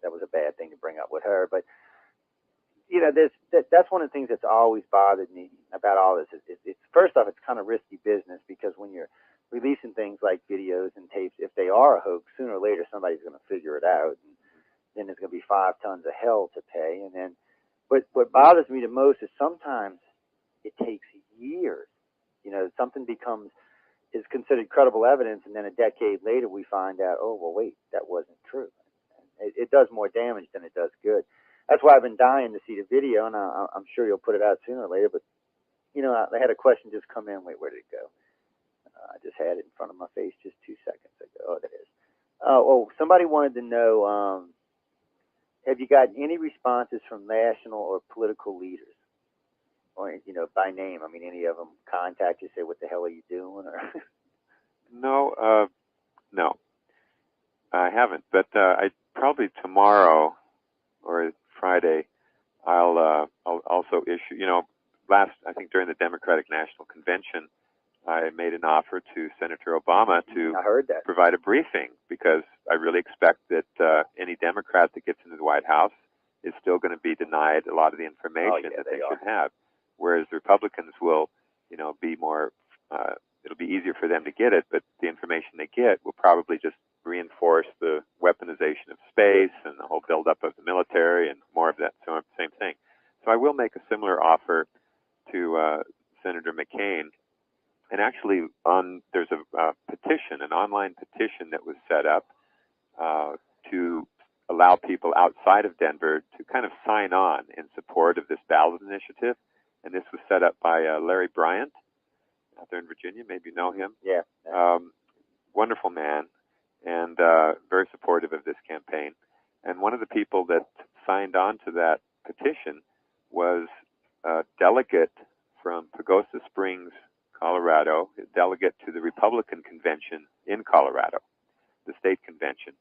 that was a bad thing to bring up with her. But that's one of the things that's always bothered me about all this. It's first off, it's kind of risky business, because when you're releasing things like videos and tapes, if they are a hoax, sooner or later somebody's going to figure it out, and then there's going to be 5 tons of hell to pay. And then, but what bothers me the most is sometimes it takes years. Something is considered credible evidence, and then a decade later we find out, oh well, wait, that wasn't true. It does more damage than it does good. That's why I've been dying to see the video, and I'm sure you'll put it out sooner or later. But I had a question just come in. Wait, where did it go? I just had it in front of my face just 2 seconds ago. Oh, there it is. Somebody wanted to know, have you gotten any responses from national or political leaders, or by name? I mean, any of them contact you, say, "What the hell are you doing?" Or No, I haven't. But I probably tomorrow or Friday, I'll also issue. I think during the Democratic National Convention, I made an offer to Senator Obama to provide a briefing, because I really expect that any Democrat that gets into the White House is still going to be denied a lot of the information that they should have, whereas the Republicans will, be more. It'll be easier for them to get it, but the information they get will probably just reinforce the weaponization of space and the whole buildup of the military and more of that same thing. So I will make a similar offer to Senator McCain. And actually, there's a petition, an online petition that was set up to allow people outside of Denver to kind of sign on in support of this ballot initiative. And this was set up by Larry Bryant out there in Virginia. Maybe you know him. Yeah. Wonderful man, and very supportive of this campaign. And one of the people that signed on to that petition was a delegate from Pagosa Springs, Colorado, a delegate to the Republican convention in Colorado, the state convention.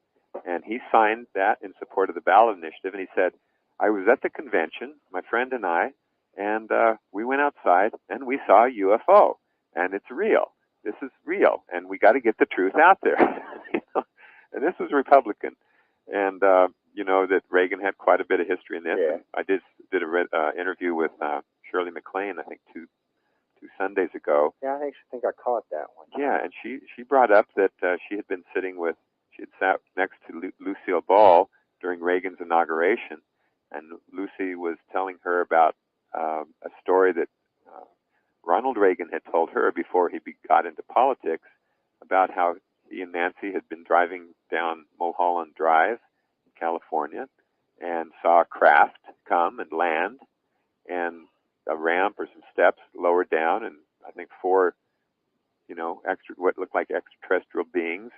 And he signed that in support of the ballot initiative. And he said, I was at the convention, my friend and I, and we went outside and we saw a UFO. And it's real. This is real. And we got to get the truth out there. And this was Republican. And, that Reagan had quite a bit of history in this. Yeah. I did an interview with Shirley MacLaine, I think, two Sundays ago. Yeah, I actually think I caught that one. Yeah, and she brought up that she had sat next to Lucille Ball during Reagan's inauguration, and Lucy was telling her about a story that Ronald Reagan had told her before he got into politics, about how he and Nancy had been driving down Mulholland Drive in California and saw a craft come and land, and a ramp or some steps lowered down, and I think 4, what looked like extraterrestrial beings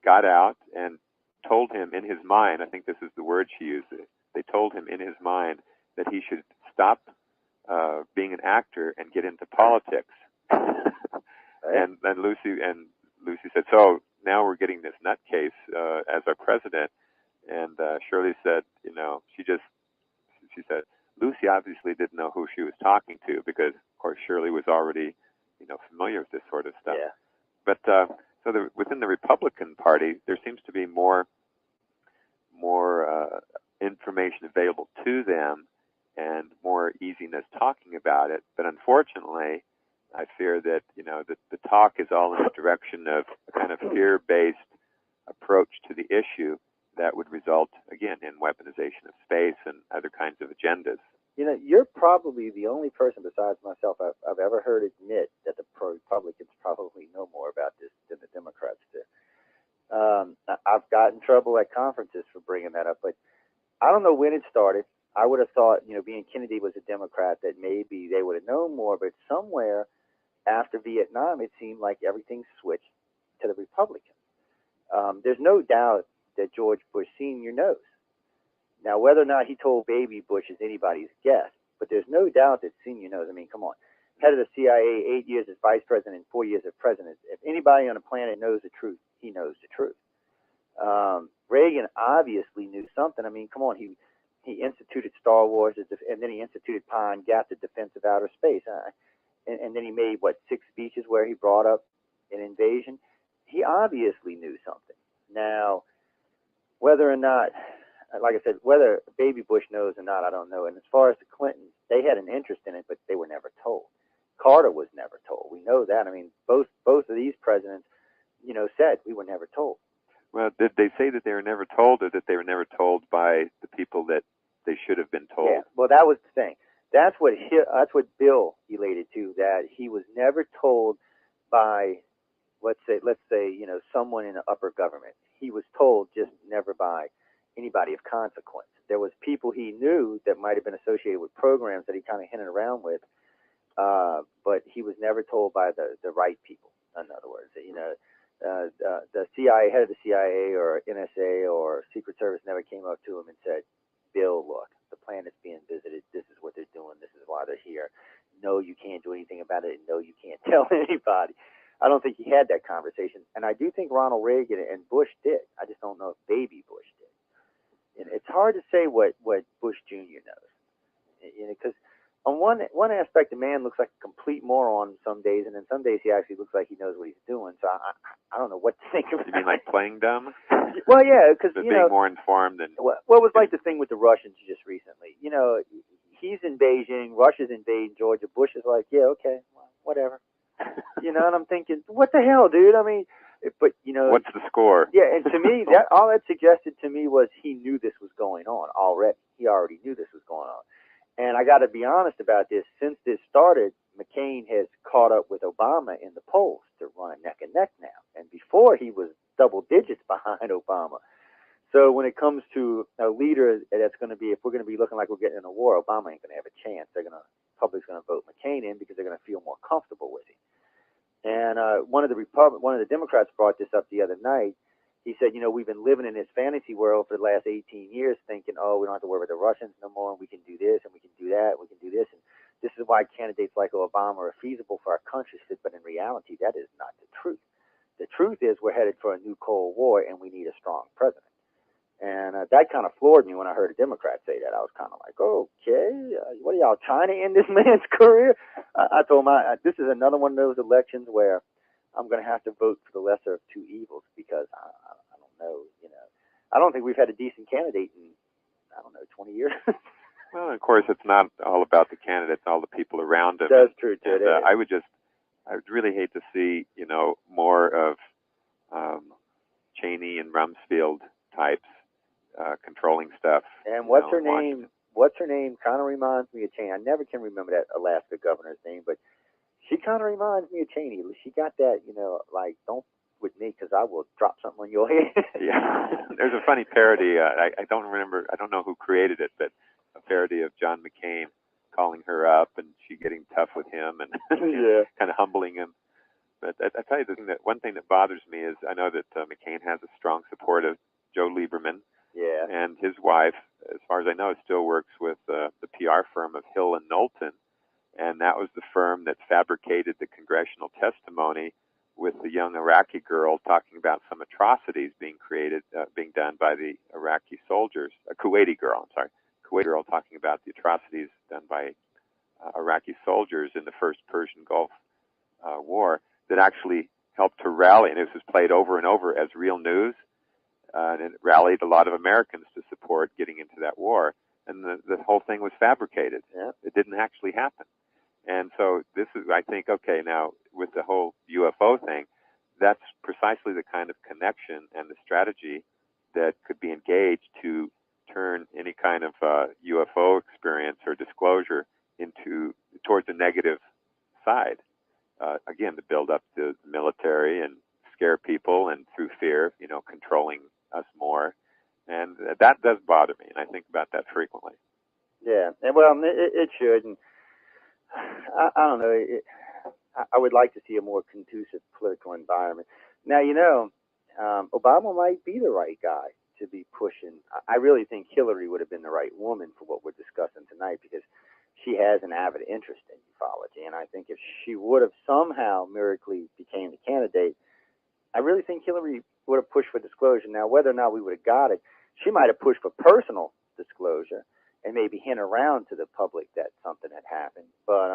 got out and told him in his mind, I think this is the word she used, they told him in his mind that he should stop being an actor and get into politics. And Lucy said, so now we're getting this nutcase as our president. And Shirley said, she said, Lucy obviously didn't know who she was talking to, because, of course, Shirley was already, familiar with this sort of stuff. Yeah. But within the Republican Party, there seems to be more information available to them and more easiness talking about it. But unfortunately, I fear that the talk is all in the direction of a kind of fear-based approach to the issue that would result, again, in weaponization of space and other kinds of agendas. You're probably the only person besides myself I've ever heard admit that the Republicans probably know more about this than the Democrats do. I've gotten in trouble at conferences for bringing that up, but I don't know when it started. I would have thought, being Kennedy was a Democrat, that maybe they would have known more, but somewhere after Vietnam, it seemed like everything switched to the Republicans. There's no doubt that George Bush Sr. knows. Now, whether or not he told baby Bush is anybody's guess, but there's no doubt that Sr. knows. I mean, come on. Head of the CIA, 8 years as vice president, 4 years as president. If anybody on the planet knows the truth, he knows the truth. Reagan obviously knew something. I mean, come on. He instituted Star Wars, and then he instituted Pine Gap, the defense of outer space. And then he made, 6 speeches where he brought up an invasion. He obviously knew something. Now, whether or not, like I said, whether baby Bush knows or not, I don't know. And as far as the Clintons, they had an interest in it, but they were never told. Carter was never told. We know that. I mean, both of these presidents, said we were never told. Well, did they say that they were never told, or that they were never told by the people that they should have been told? Yeah, well, that was the thing. That's what Bill related to, that he was never told by, let's say, someone in the upper government. He was told, just never by anybody of consequence. There was people he knew that might have been associated with programs that he kind of hinted around with, but he was never told by the right people. In other words, the CIA, head of the CIA or NSA or Secret Service never came up to him and said, Bill, look, the planet's being visited. This is what they're doing. This is why they're here. No, you can't do anything about it. No, you can't tell anybody. I don't think he had that conversation. And I do think Ronald Reagan and Bush did. I just don't know if baby Bush did. And it's hard to say what Bush Jr. knows. Because on one aspect, the man looks like a complete moron some days, and then some days he actually looks like he knows what he's doing. So I don't know what to think of. You mean like playing dumb? Well, yeah, because being more informed than. What was like the thing with the Russians just recently? He's in Beijing, Russia's invading Georgia. Bush is like, yeah, okay, well, whatever. And I'm thinking, what the hell, dude? I mean, but what's the score? Yeah, and to me, all that suggested to me was he knew this was going on already. He already knew this was going on. And I got to be honest about this. Since this started, McCain has caught up with Obama in the polls to run neck and neck now. And before, he was double digits behind Obama. So when it comes to a leader that's going to be, if we're going to be looking like we're getting in a war, Obama ain't going to have a chance. Public's going to vote McCain in because they're going to feel more comfortable with him. And one of the Democrats brought this up the other night. He said, we've been living in this fantasy world for the last 18 years thinking, we don't have to worry about the Russians no more, and we can do this, and we can do that, and we can do this. And this is why candidates like Obama are feasible for our country. But in reality, that is not the truth. The truth is we're headed for a new Cold War, and we need a strong president. And that kind of floored me when I heard a Democrat say that. I was kind of like, okay, what are y'all trying to end this man's career? I told him, this is another one of those elections where I'm going to have to vote for the lesser of two evils because I don't know, I don't think we've had a decent candidate in, 20 years. Well, of course, it's not all about the candidates, all the people around him. That's true, too. And, I would really hate to see, more of Cheney and Rumsfeld types controlling stuff. And what's her name? What's her name? Kind of reminds me of Cheney. I never can remember that Alaska governor's name, but she kind of reminds me of Cheney. She got that, like, don't with me because I will drop something on your head. Yeah. There's a funny parody. I don't remember. I don't know who created it, but a parody of John McCain calling her up and she getting tough with him and kind of humbling him. But I tell you, one thing that bothers me is I know that McCain has a strong support of Joe Lieberman. Yeah. And his wife, as far as I know, still works with the PR firm of Hill and Knowlton. And that was the firm that fabricated the congressional testimony with the young Iraqi girl talking about some atrocities being done by the Iraqi soldiers. A Kuwaiti girl talking about the atrocities done by Iraqi soldiers in the first Persian Gulf War that actually helped to rally. And this was played over and over as real news. And it rallied a lot of Americans to support getting into that war. And the whole thing was fabricated. Yeah. It didn't actually happen. And so this is, I think, okay, now with the whole UFO thing, that's precisely the kind of connection and the strategy that could be engaged to turn any kind of UFO experience or disclosure towards the negative side. Again, to build up the military and scare people and through fear, Yeah, and well, it should, and I don't know. I would like to see a more conducive political environment. Now, Obama might be the right guy to be pushing. I really think Hillary would have been the right woman for what we're discussing tonight because she has an avid interest in ufology, and I think if she would have somehow miraculously became the candidate, I really think Hillary would have pushed for disclosure. Now, whether or not we would have got it, she might have pushed for personal disclosure and maybe hint around to the public that something had happened. But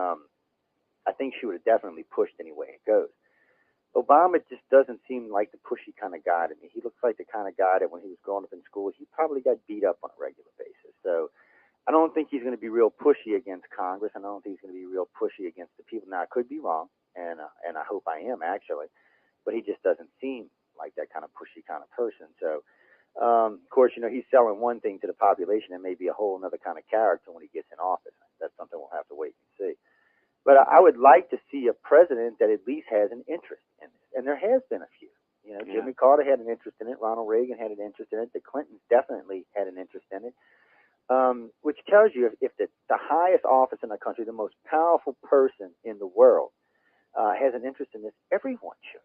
I think she would have definitely pushed any way it goes. Obama just doesn't seem like the pushy kind of guy to me. He looks like the kind of guy that when he was growing up in school, he probably got beat up on a regular basis. So I don't think he's going to be real pushy against Congress. And I don't think he's going to be real pushy against the people. Now, I could be wrong, and I hope I am, actually. But he just doesn't seem like that kind of pushy kind of person. So, of course, he's selling one thing to the population and maybe a whole other kind of character when he gets in office. That's something we'll have to wait and see. But I would like to see a president that at least has an interest in this. And there has been a few. Jimmy Carter had an interest in it. Ronald Reagan had an interest in it. The Clintons definitely had an interest in it. Which tells you if the highest office in the country, the most powerful person in the world, has an interest in this, everyone should.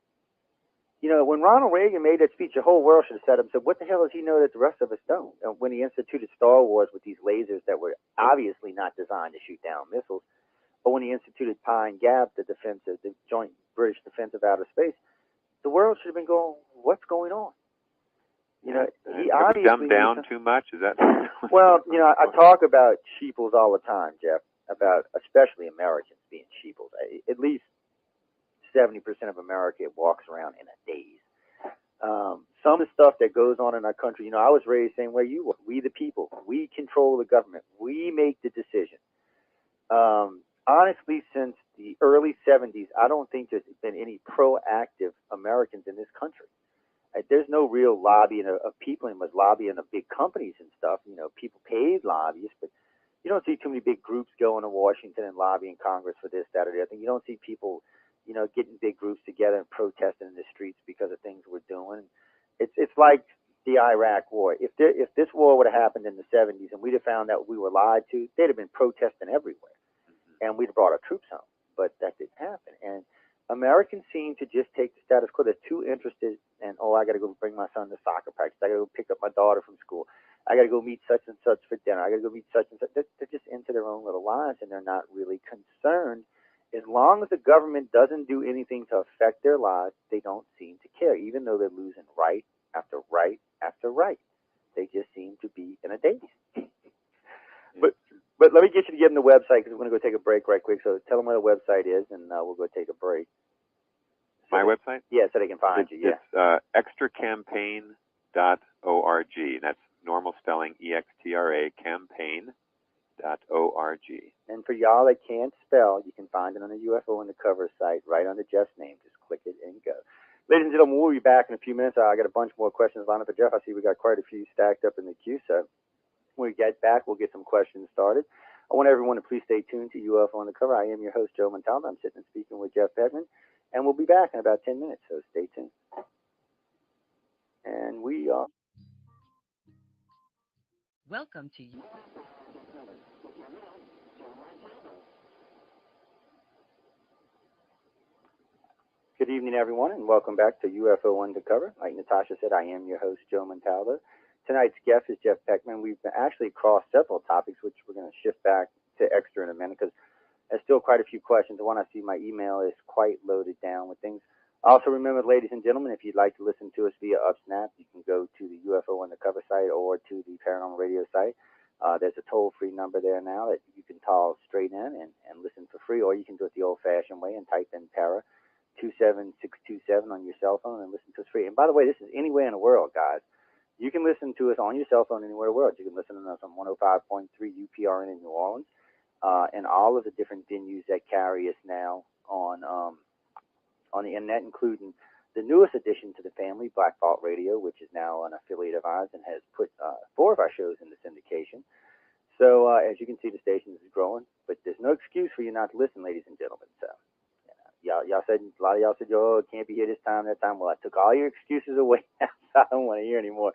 When Ronald Reagan made that speech, the whole world should have said, what the hell does he know that the rest of us don't? And when he instituted Star Wars with these lasers that were obviously not designed to shoot down missiles, but when he instituted Pine Gap, the joint British defense of outer space, the world should have been going, what's going on? He obviously dumbed down too much. Is that? Well, I talk about sheeples all the time, Jeff, about especially Americans being sheeples. At least 70% of America walks around in a daze. Some of the stuff that goes on in our country, I was raised the same way you were. We the people, we control the government, we make the decision. Honestly, since the early 70s, I don't think there's been any proactive Americans in this country. There's no real lobbying of people, and was lobbying of big companies and stuff. People paid lobbyists, but you don't see too many big groups going to Washington and lobbying Congress for this, that, or the other thing. You don't see people getting big groups together and protesting in the streets because of things we're doing. It's like the Iraq War. If this war would have happened in the 70s and we'd have found out we were lied to, they'd have been protesting everywhere, and we'd have brought our troops home. But that didn't happen. And Americans seem to just take the status quo. They're too interested in, I got to go bring my son to soccer practice. I got to go pick up my daughter from school. I got to go meet such and such for dinner. I got to go meet such and such. They're just into their own little lives, and they're not really concerned. As long as the government doesn't do anything to affect their lives, they don't seem to care, even though they're losing right after right after right. They just seem to be in a daze. But let me get you to give them the website because we're going to go take a break right quick. So tell them what the website is, and we'll go take a break. My website? Yeah, so they can find you. Yeah. It's extracampaign.org. That's normal spelling, EXTRA, campaign.org. And for y'all that can't spell, you can find it on the UFO Undercover site right under Jeff's name. Just click it and go. Ladies and gentlemen, we'll be back in a few minutes. I got a bunch more questions lined up for Jeff. I see we got quite a few stacked up in the queue. So when we get back, we'll get some questions started. I want everyone to please stay tuned to UFO Undercover. I am your host, Joe Montaldo. I'm sitting and speaking with Jeff Peckman, and we'll be back in about 10 minutes, so stay tuned. And we are. Welcome to you. Good evening, everyone, and welcome back to UFO Undercover. Like Natasha said, I am your host, Joe Montaldo. Tonight's guest is Jeff Peckman. We've actually crossed several topics, which we're going to shift back to extra in a minute because there's still quite a few questions. The one I see my email is quite loaded down with things. Also, remember, ladies and gentlemen, if you'd like to listen to us via UpSnap, you can go to the UFO Undercover site or to the Paranormal Radio site. There's a toll-free number there now that you can call straight in and listen for free, or you can do it the old-fashioned way and type in Para 27627 on your cell phone and listen to us free. And by the way, this is anywhere in the world, guys. You can listen to us on your cell phone anywhere in the world. You can listen to us on 105.3 UPRN in New Orleans, and all of the different venues that carry us now on the internet, including the newest addition to the family, Black Vault Radio, which is now an affiliate of ours and has put 4 of our shows into syndication. So as you can see, the station is growing, but there's no excuse for you not to listen, ladies and gentlemen. So y'all said, a lot of y'all said, it can't be here this time, that time. Well, I took all your excuses away. I don't want to hear anymore.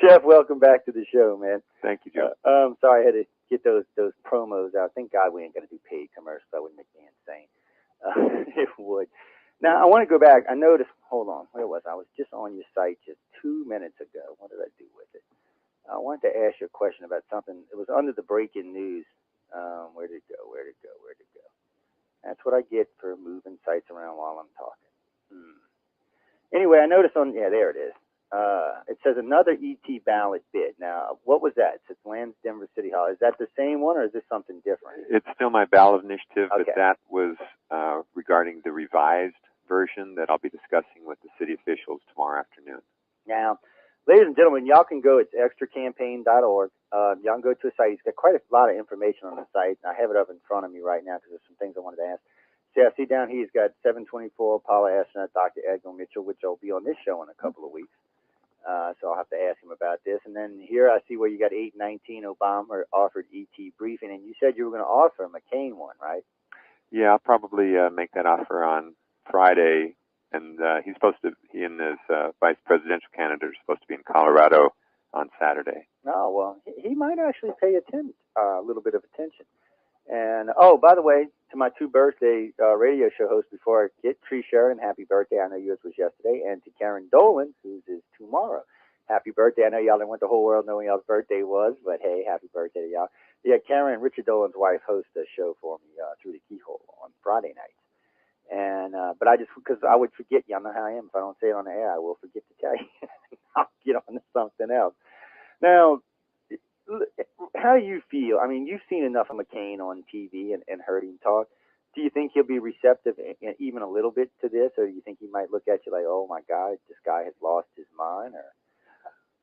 Jeff, welcome back to the show, man. Thank you, Joe. Sorry I had to get those promos out. Thank God we ain't going to do paid commercials. That would make me insane. It would. Now, I want to go back. I noticed, hold on, where was I? I was just on your site just 2 minutes ago. What did I do with it? I wanted to ask you a question about something. It was under the breaking news. Where did it go? That's what I get for moving sites around while I'm talking. Anyway, I noticed on, there it is. It says another ET ballot bid. Now, what was that? It says Lands Denver City Hall. Is that the same one, or is this something different? It's still my ballot initiative, Okay. but that was regarding the revised version that I'll be discussing with the city officials tomorrow afternoon. Now, ladies and gentlemen, y'all can go. It's extracampaign.org. Y'all can go to a site. He's got quite a lot of information on the site. I have it up in front of me right now because there's some things I wanted to ask. See, I see down here he's got 724 Apollo astronaut Dr. Edgar Mitchell, which will be on this show in a couple of weeks. So I'll have to ask him about this. And then here I see where you got 819 Obama offered ET briefing, and you said you were going to offer a McCain one, right? Yeah, I'll probably make that offer on Friday, and he and his vice presidential candidate are supposed to be in Colorado on Saturday. Oh, well, he might actually pay a little bit of attention. And, oh, by the way, to my two birthday radio show hosts before I get, Tree Sheridan, happy birthday. I know yours was yesterday. And to Karen Dolan, whose is tomorrow. Happy birthday. I know y'all didn't want the whole world knowing y'all's birthday was, but hey, happy birthday to y'all. Yeah, Karen, Richard Dolan's wife, hosts a show for me through the keyhole on Friday nights. And, but I just, because I would forget, y'all know how I am. If I don't say it on the air, I will forget to tell you. I'll get on to something else. Now, how do you feel? I mean, you've seen enough of McCain on TV and heard him talk. Do you think he'll be receptive even a little bit to this, or do you think he might look at you like, oh, my God, this guy has lost his mind? Or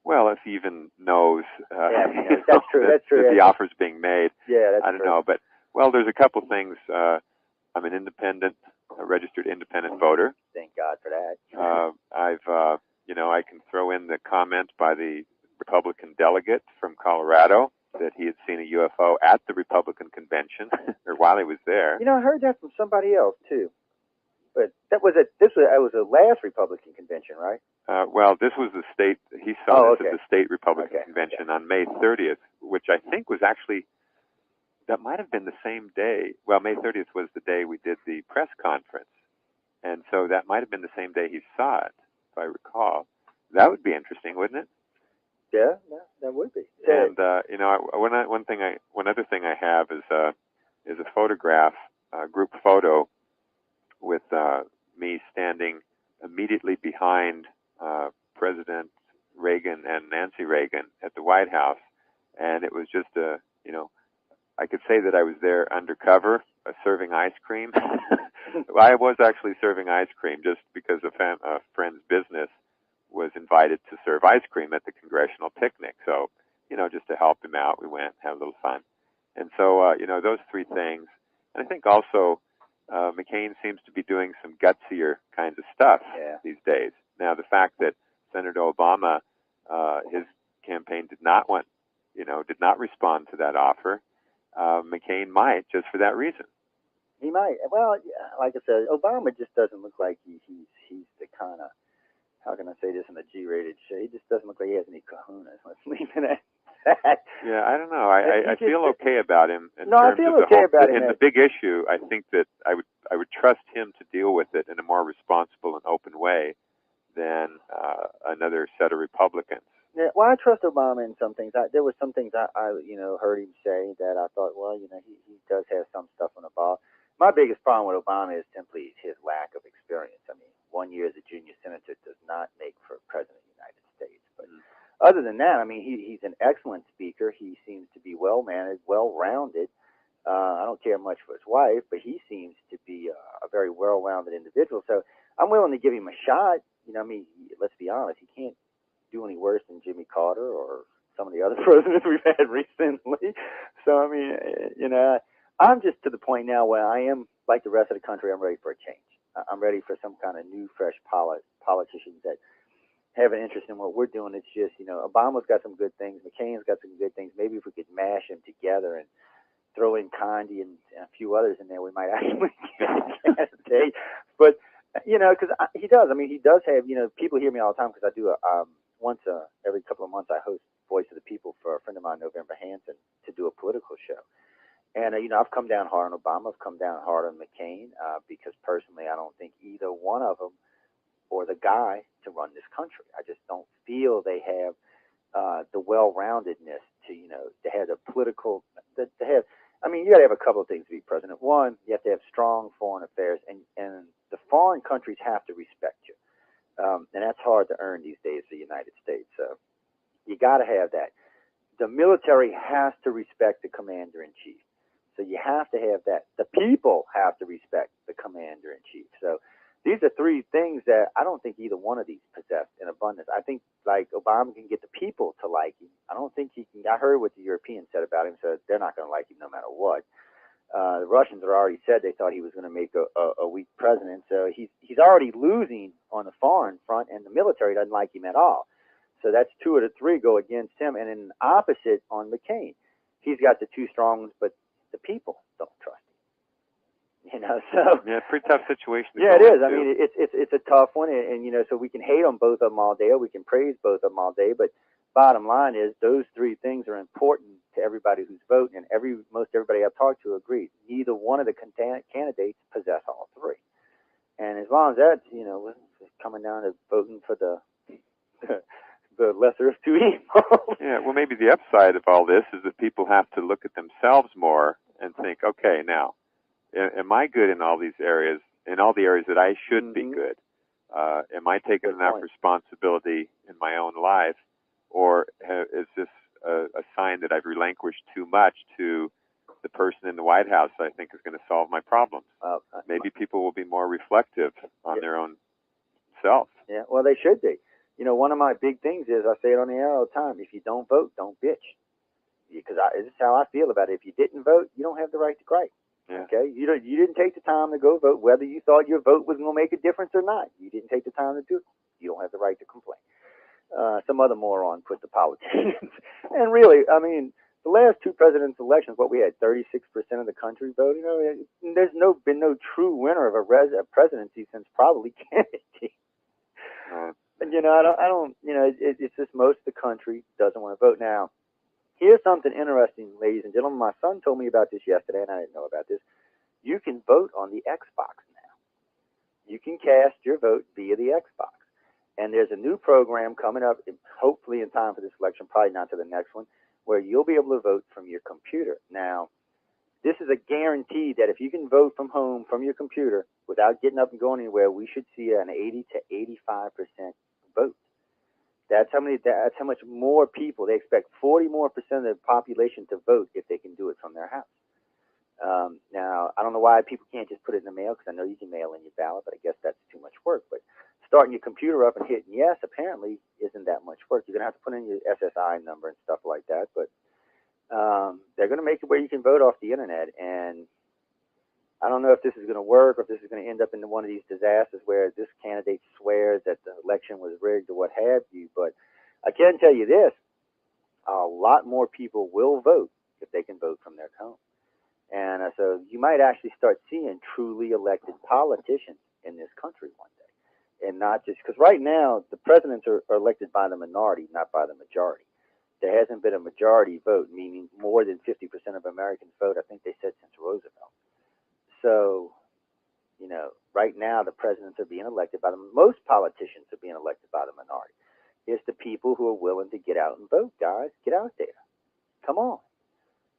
well, if he even knows, that's true. That's true. That the offer's being made. Yeah, that's I don't true. know, but well, there's a couple things. I'm an independent, a registered independent voter. Thank God for that. I can throw in the comment by the Republican delegate from Colorado that he had seen a UFO at the Republican convention, or while he was there. I heard that from somebody else too. But it was the last Republican convention, right? Well, this was the state. He saw this at the state Republican convention on May 30th, which I think was actually, that might have been the same day. Well, May 30th was the day we did the press conference, and so that might have been the same day he saw it, if I recall. That would be interesting, wouldn't it? Yeah, that would be. And one other thing I have is a photograph, a group photo with me standing immediately behind President Reagan and Nancy Reagan at the White House, and it was just I could say that I was there undercover, serving ice cream. I was actually serving ice cream just because a friend's business was invited to serve ice cream at the congressional picnic. So, just to help him out, we went, had a little fun. And so, those three things. And I think also McCain seems to be doing some gutsier kinds of stuff these days. Now, the fact that Senator Obama, his campaign did not respond to that offer, McCain might, just for that reason. He might. Well, like I said, Obama just doesn't look like he's the kind of, how can I say this in a G-rated show? He just doesn't look like he has any kahunas. Let's leave it at that. Yeah, I don't know. I feel okay about him. I feel okay about him. In the big issue, I think that I would trust him to deal with it in a more responsible and open way than another set of Republicans. Yeah, well, I trust Obama in some things. There were some things I heard him say that I thought, well, he does have some stuff on the ball. My biggest problem with Obama is simply his lack of experience. I mean, 1 year as a junior senator does not make for president of the United States. But other than that, I mean, he's an excellent speaker. He seems to be well-managed, well-rounded. I don't care much for his wife, but he seems to be a very well-rounded individual. So I'm willing to give him a shot. Let's be honest, he can't do any worse than Jimmy Carter or some of the other presidents we've had recently. So, I mean, I'm just to the point now where I am, like the rest of the country, I'm ready for a change. I'm ready for some kind of new, fresh politicians that have an interest in what we're doing. It's just, Obama's got some good things. McCain's got some good things. Maybe if we could mash them together and throw in Condi and a few others in there, we might actually get a candidate. But, because he does. I mean, he does have, people hear me all the time because I do once every couple of months I host voice of the people for a friend of mine, November Hansen, to do a political show. And, I've come down hard on Obama. I've come down hard on McCain because personally I don't think either one of them or the guy to run this country. I just don't feel they have the well-roundedness to have the political, to have, you got to have a couple of things to be president. One, you have to have strong foreign affairs, and the foreign countries have to respect you. And that's hard to earn these days for the United States. So you got to have that. The military has to respect the commander-in-chief. So you have to have that. The people have to respect the commander-in-chief. So these are three things that I don't think either one of these possess in abundance. I think, like, Obama can get the people to like him. I don't think he can. I heard what the Europeans said about him, so they're not going to like him no matter what. The Russians have already said they thought he was going to make a weak president, so he's already losing on the foreign front, and the military doesn't like him at all. So that's two of the three go against him, and then opposite on McCain. He's got the two strong ones, but the people don't trust him. So yeah, pretty tough situation. Yeah, it is. I mean, it's a tough one, and so we can hate on both of them all day, or we can praise both of them all day. But bottom line is, those three things are important to everybody who's voting, and most everybody I've talked to agrees. Neither one of the candidates possess all three, and as long as that's coming down to voting for the lesser of two evils. Yeah, well, maybe the upside of all this is that people have to look at themselves more and think, okay, now, am I good in all these areas, in all the areas that I should be good? Am I taking enough responsibility in my own life, or is this a sign that I've relinquished too much to the person in the White House I think is going to solve my problems? Maybe people will be more reflective on their own self. Yeah, well, they should be. One of my big things is, I say it on the air all the time, if you don't vote, don't bitch. Because this is how I feel about it. If you didn't vote, you don't have the right to gripe. Yeah. Okay? You didn't take the time to go vote, whether you thought your vote was going to make a difference or not. You didn't take the time to do it. You don't have the right to complain. Some other moron put the politicians. And really, the last two presidential elections, what we had, 36% of the country vote. There's been no true winner of a presidency since probably Kennedy. I don't. It's just most of the country doesn't want to vote. Now, here's something interesting, ladies and gentlemen. My son told me about this yesterday, and I didn't know about this. You can vote on the Xbox now. You can cast your vote via the Xbox. And there's a new program coming up, hopefully in time for this election, probably not to the next one, where you'll be able to vote from your computer. Now, this is a guarantee that if you can vote from home, from your computer, without getting up and going anywhere, we should see an 80 to 85% vote. That's how much more people. They expect 40% more of the population to vote if they can do it from their house. Now, I don't know why people can't just put it in the mail, because I know you can mail in your ballot, but I guess that's too much work. But starting your computer up and hitting yes apparently isn't that much work. You're going to have to put in your SSI number and stuff like that, but they're going to make it where you can vote off the internet. And I don't know if this is going to work, or if this is going to end up in one of these disasters where this candidate swears that the election was rigged or what have you. But I can tell you this, a lot more people will vote if they can vote from their home. And so you might actually start seeing truly elected politicians in this country one day. And not just, because right now the presidents are elected by the minority, not by the majority. There hasn't been a majority vote, meaning more than 50% of Americans vote, I think they said, since Roosevelt. So, right now the presidents are being elected by most politicians are being elected by the minority. It's the people who are willing to get out and vote, guys. Get out there. Come on.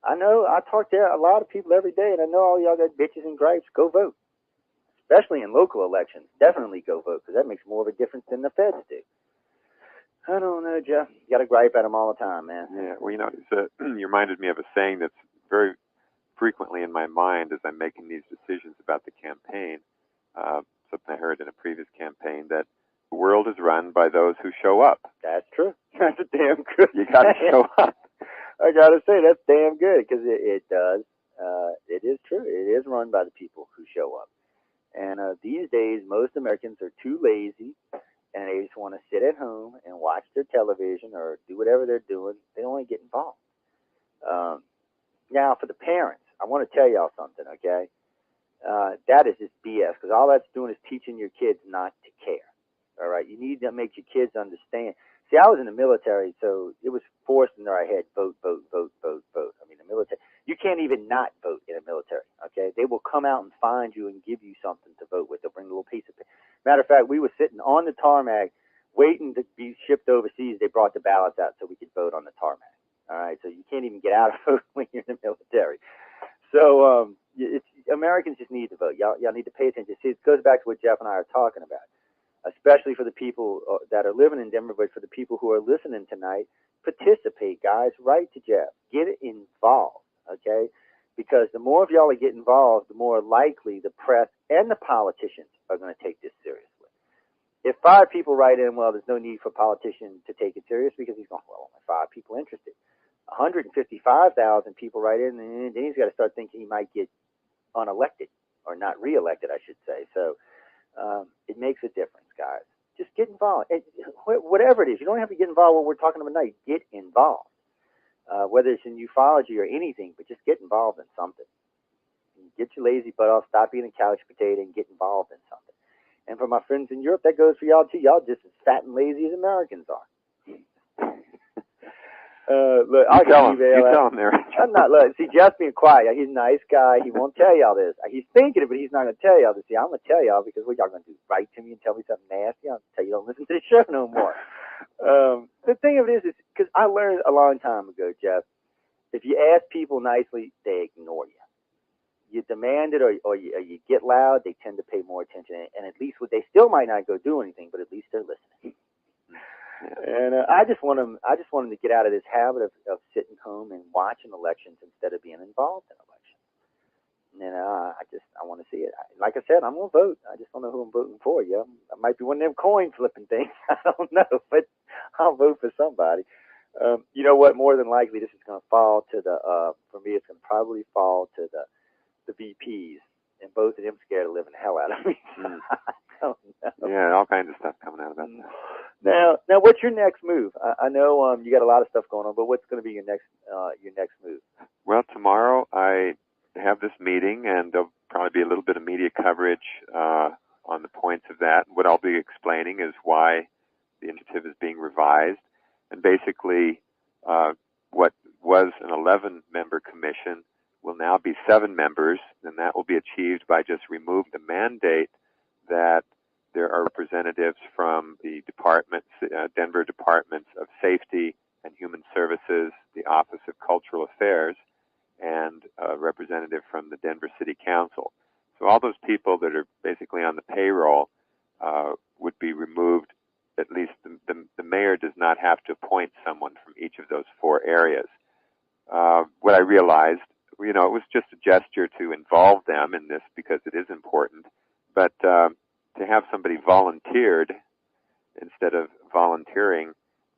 I know I talk to a lot of people every day, and I know all y'all got bitches and gripes. Go vote. Especially in local elections. Definitely go vote, because that makes more of a difference than the feds do. I don't know, Jeff. You got to gripe at them all the time, man. Yeah, well, you reminded me of a saying that's very frequently in my mind as I'm making these decisions about the campaign. Something I heard in a previous campaign, that the world is run by those who show up. That's true. That's a damn good. You got to show up. I got to say, that's damn good, because it does. It is true. It is run by the people who show up. And these days, most Americans are too lazy, and they just want to sit at home and watch their television or do whatever they're doing. They don't want to get involved. Now, for the parents, I want to tell y'all something, okay? That is just BS, because all that's doing is teaching your kids not to care. All right? You need to make your kids understand. See, I was in the military, so it was forced into our head, vote, vote, vote, vote, vote. I mean, the military, you can't even not vote in the military, okay? They will come out and find you and give you something to vote with. They'll bring a little piece of paper. Matter of fact, we were sitting on the tarmac waiting to be shipped overseas. They brought the ballots out so we could vote on the tarmac. All right, so you can't even get out of vote when you're in the military. So Americans just need to vote. Y'all need to pay attention. See, it goes back to what Jeff and I are talking about, especially for the people that are living in Denver, but for the people who are listening tonight, participate, guys. Write to Jeff. Get involved, okay? Because the more of y'all that get involved, the more likely the press and the politicians are going to take this seriously. If 5 people write in, well, there's no need for a politician to take it serious because he's going, well, only 5 people interested. 155,000 people write in, and then he's got to start thinking he might get unelected or not reelected, I should say. So it makes a difference, guys. Just get involved. Whatever it is, you don't have to get involved with what we're talking about tonight. Get involved. Whether it's in ufology or anything, but just get involved in something. Get your lazy butt off, stop being a couch potato, and get involved in something. And for my friends in Europe, that goes for y'all too. Y'all just as fat and lazy as Americans are. Look, you tell him there. I'm not. Look, see, Jeff's being quiet. He's a nice guy. He won't tell y'all this. He's thinking it, but he's not going to tell y'all this. See, I'm going to tell y'all because what y'all going to do? Write to me and tell me something nasty? I'll tell you don't listen to the show no more. The thing of it is because I learned a long time ago, Jeff, if you ask people nicely, they ignore you. You demand it or you get loud, they tend to pay more attention. And at least they still might not go do anything, but at least they're listening. And I just want them to get out of this habit of sitting home and watching elections instead of being involved in elections. And I want to see it. Like I said, I'm going to vote. I just don't know who I'm voting for. Yeah, I might be one of them coin flipping things. I don't know, but I'll vote for somebody. You know what? More than likely, this is going to fall to for me, it's going to probably fall to the VPs, and both of them scared the living hell out of me. I don't know. Yeah, all kinds of stuff coming out about that. Now, what's your next move? I know you got a lot of stuff going on, but what's going to be your next move? Well, tomorrow I have this meeting, and there'll probably be a little bit of media coverage on the points of that. What I'll be explaining is why the initiative is being revised, and basically what was an 11-member commission will now be 7 members, and that will be achieved by just removing the mandate that there are representatives from the departments, Denver Departments of Safety and Human Services, the Office of Cultural Affairs, and a representative from the Denver City Council. So all those people that are basically on the payroll would be removed. At least the mayor does not have to appoint someone from each of those 4 areas. What I realized, it was just a gesture to involve them in this because it is important, but to have somebody volunteered instead of volunteering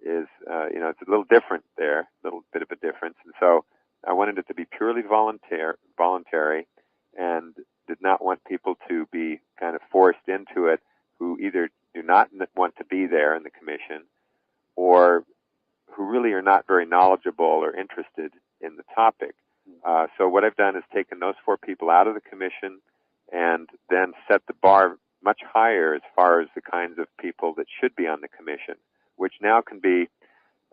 is, it's a little different there, a little bit of a difference. And so I wanted it to be purely voluntary and did not want people to be kind of forced into it who either do not want to be there in the commission or who really are not very knowledgeable or interested in the topic. So what I've done is taken those 4 people out of the commission and then set the bar much higher as far as the kinds of people that should be on the commission, which now can be,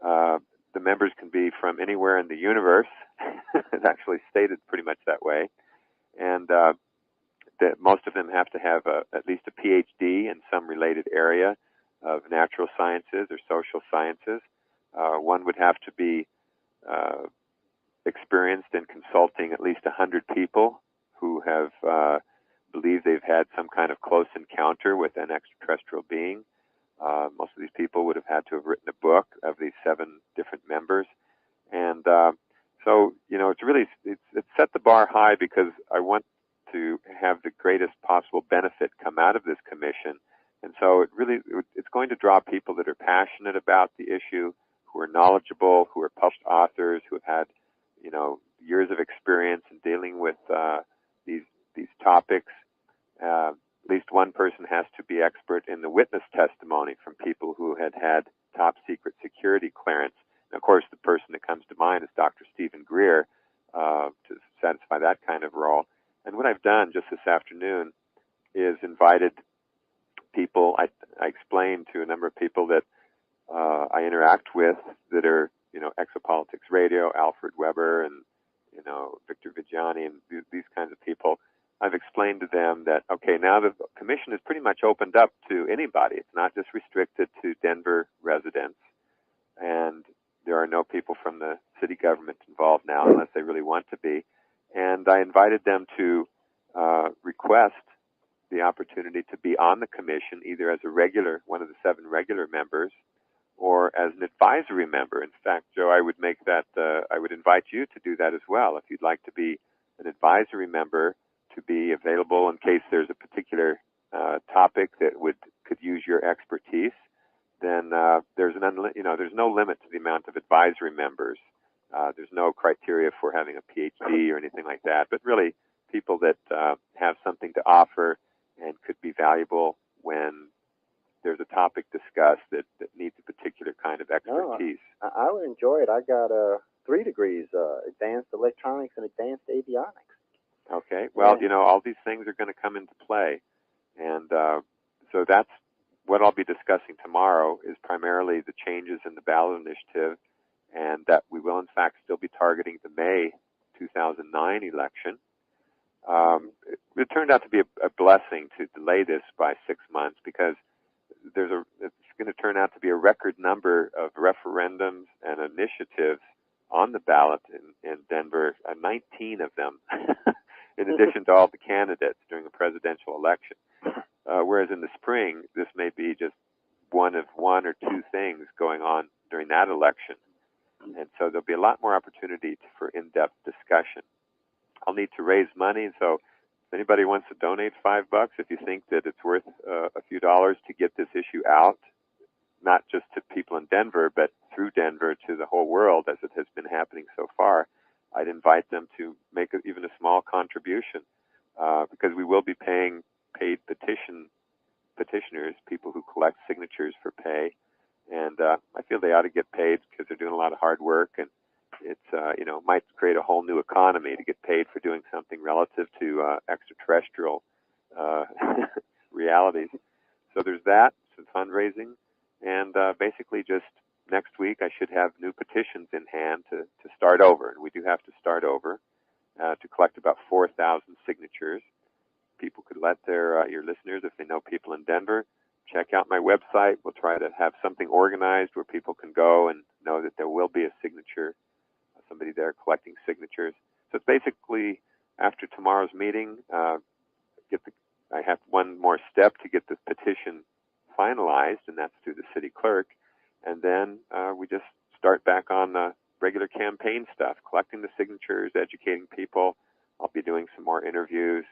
the members can be from anywhere in the universe. It's actually stated pretty much that way. And that most of them have to have at least a PhD in some related area of natural sciences or social sciences. One would have to be experienced in consulting at least 100 people who have believe they've had some kind of close encounter with an extraterrestrial being. Most of these people would have had to have written a book of these 7 different members. And so, it's set the bar high because I want to have the greatest possible benefit come out of this commission. And so it's going to draw people that are passionate about the issue, who are knowledgeable, who are published authors, who have had, years of experience in dealing with these topics. At least one person has to be expert in the witness testimony from people who had top secret security clearance. And of course, the person that comes to mind is Dr. Stephen Greer to satisfy that kind of role. And what I've done just this afternoon is invited people. I explained to a number of people that I interact with that are, Exopolitics Radio, Alfred Weber, and, Victor Vigiani, and these kinds of people. I've explained to them that, okay, now the commission is pretty much opened up to anybody. It's not just restricted to Denver residents. And there are no people from the city government involved now unless they really want to be. And I invited them to request the opportunity to be on the commission, either as a regular, one of the 7 regular members, or as an advisory member. In fact, Joe, I would make that, I would invite you to do that as well. If you'd like to be an advisory member, to be available in case there's a particular topic that could use your expertise, then there's no limit to the amount of advisory members. There's no criteria for having a PhD or anything like that, but really people that have something to offer and could be valuable when there's a topic discussed that needs a particular kind of expertise. No, I would enjoy it. I got 3 degrees, advanced electronics and advanced avionics. Okay. Well, all these things are going to come into play. And so that's what I'll be discussing tomorrow, is primarily the changes in the ballot initiative, and that we will, in fact, still be targeting the May 2009 election. It turned out to be a blessing to delay this by 6 months, because it's going to turn out to be a record number of referendums and initiatives on the ballot in Denver, 19 of them, in addition to all the candidates during a presidential election. Whereas in the spring, this may be just one of 1 or 2 things going on during that election. And so there'll be a lot more opportunity for in-depth discussion. I'll need to raise money, so if anybody wants to donate $5, if you think that it's worth a few dollars to get this issue out, not just to people in Denver, but through Denver to the whole world, as it has been happening so far, I'd invite them to make even a small contribution, because we will be paying paid petitioners, people who collect signatures for pay, and I feel they ought to get paid because they're doing a lot of hard work, and it's might create a whole new economy to get paid for doing something relative to extraterrestrial realities. So there's that, some fundraising, and basically just next week I should have new petitions in hand to start over, and we do have to start over to collect about 4,000 signatures. People could let your listeners, if they know people in Denver, check out my website. We'll try to have something organized where people can go and know that there will be a signature, somebody there collecting signatures. So it's basically, after tomorrow's meeting, I have one more step to get this petition finalized, and that's through the city clerk. And then we just start back on the regular campaign stuff, collecting the signatures, educating people. I'll be doing some more interviews,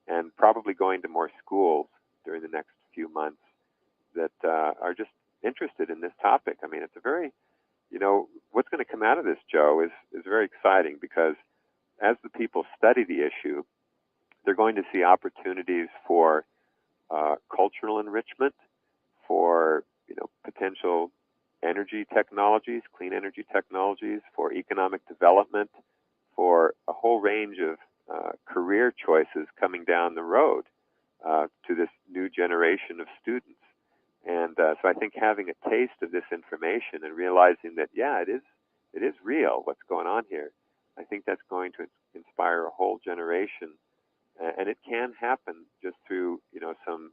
and probably going to more schools during the next few months that are just interested in this topic. I mean, it's a very, what's going to come out of this, Joe, is very exciting, because as the people study the issue, they're going to see opportunities for cultural enrichment, for potential energy technologies, clean energy technologies, for economic development, for a whole range of career choices coming down the road to this new generation of students. And so I think having a taste of this information and realizing that, yeah, it is real, what's going on here, I think that's going to inspire a whole generation. And it can happen just through, some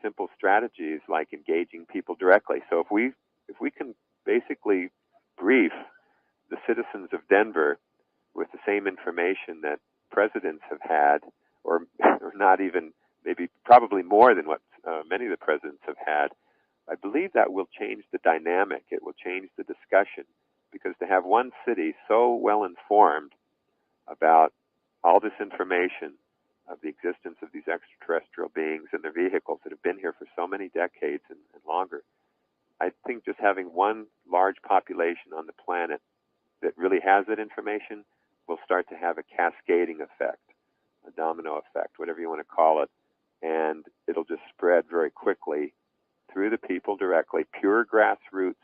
simple strategies like engaging people directly. So if we can basically brief the citizens of Denver with the same information that presidents have had, or not even, maybe probably more than what many of the presidents have had, I believe that will change the dynamic. It will change the discussion, because to have one city so well informed about all this information of the existence of these extraterrestrial beings and their vehicles that have been here for so many decades and longer, I think just having one large population on the planet that really has that information will start to have a cascading effect, a domino effect, whatever you want to call it, and it'll just spread very quickly through the people directly, pure grassroots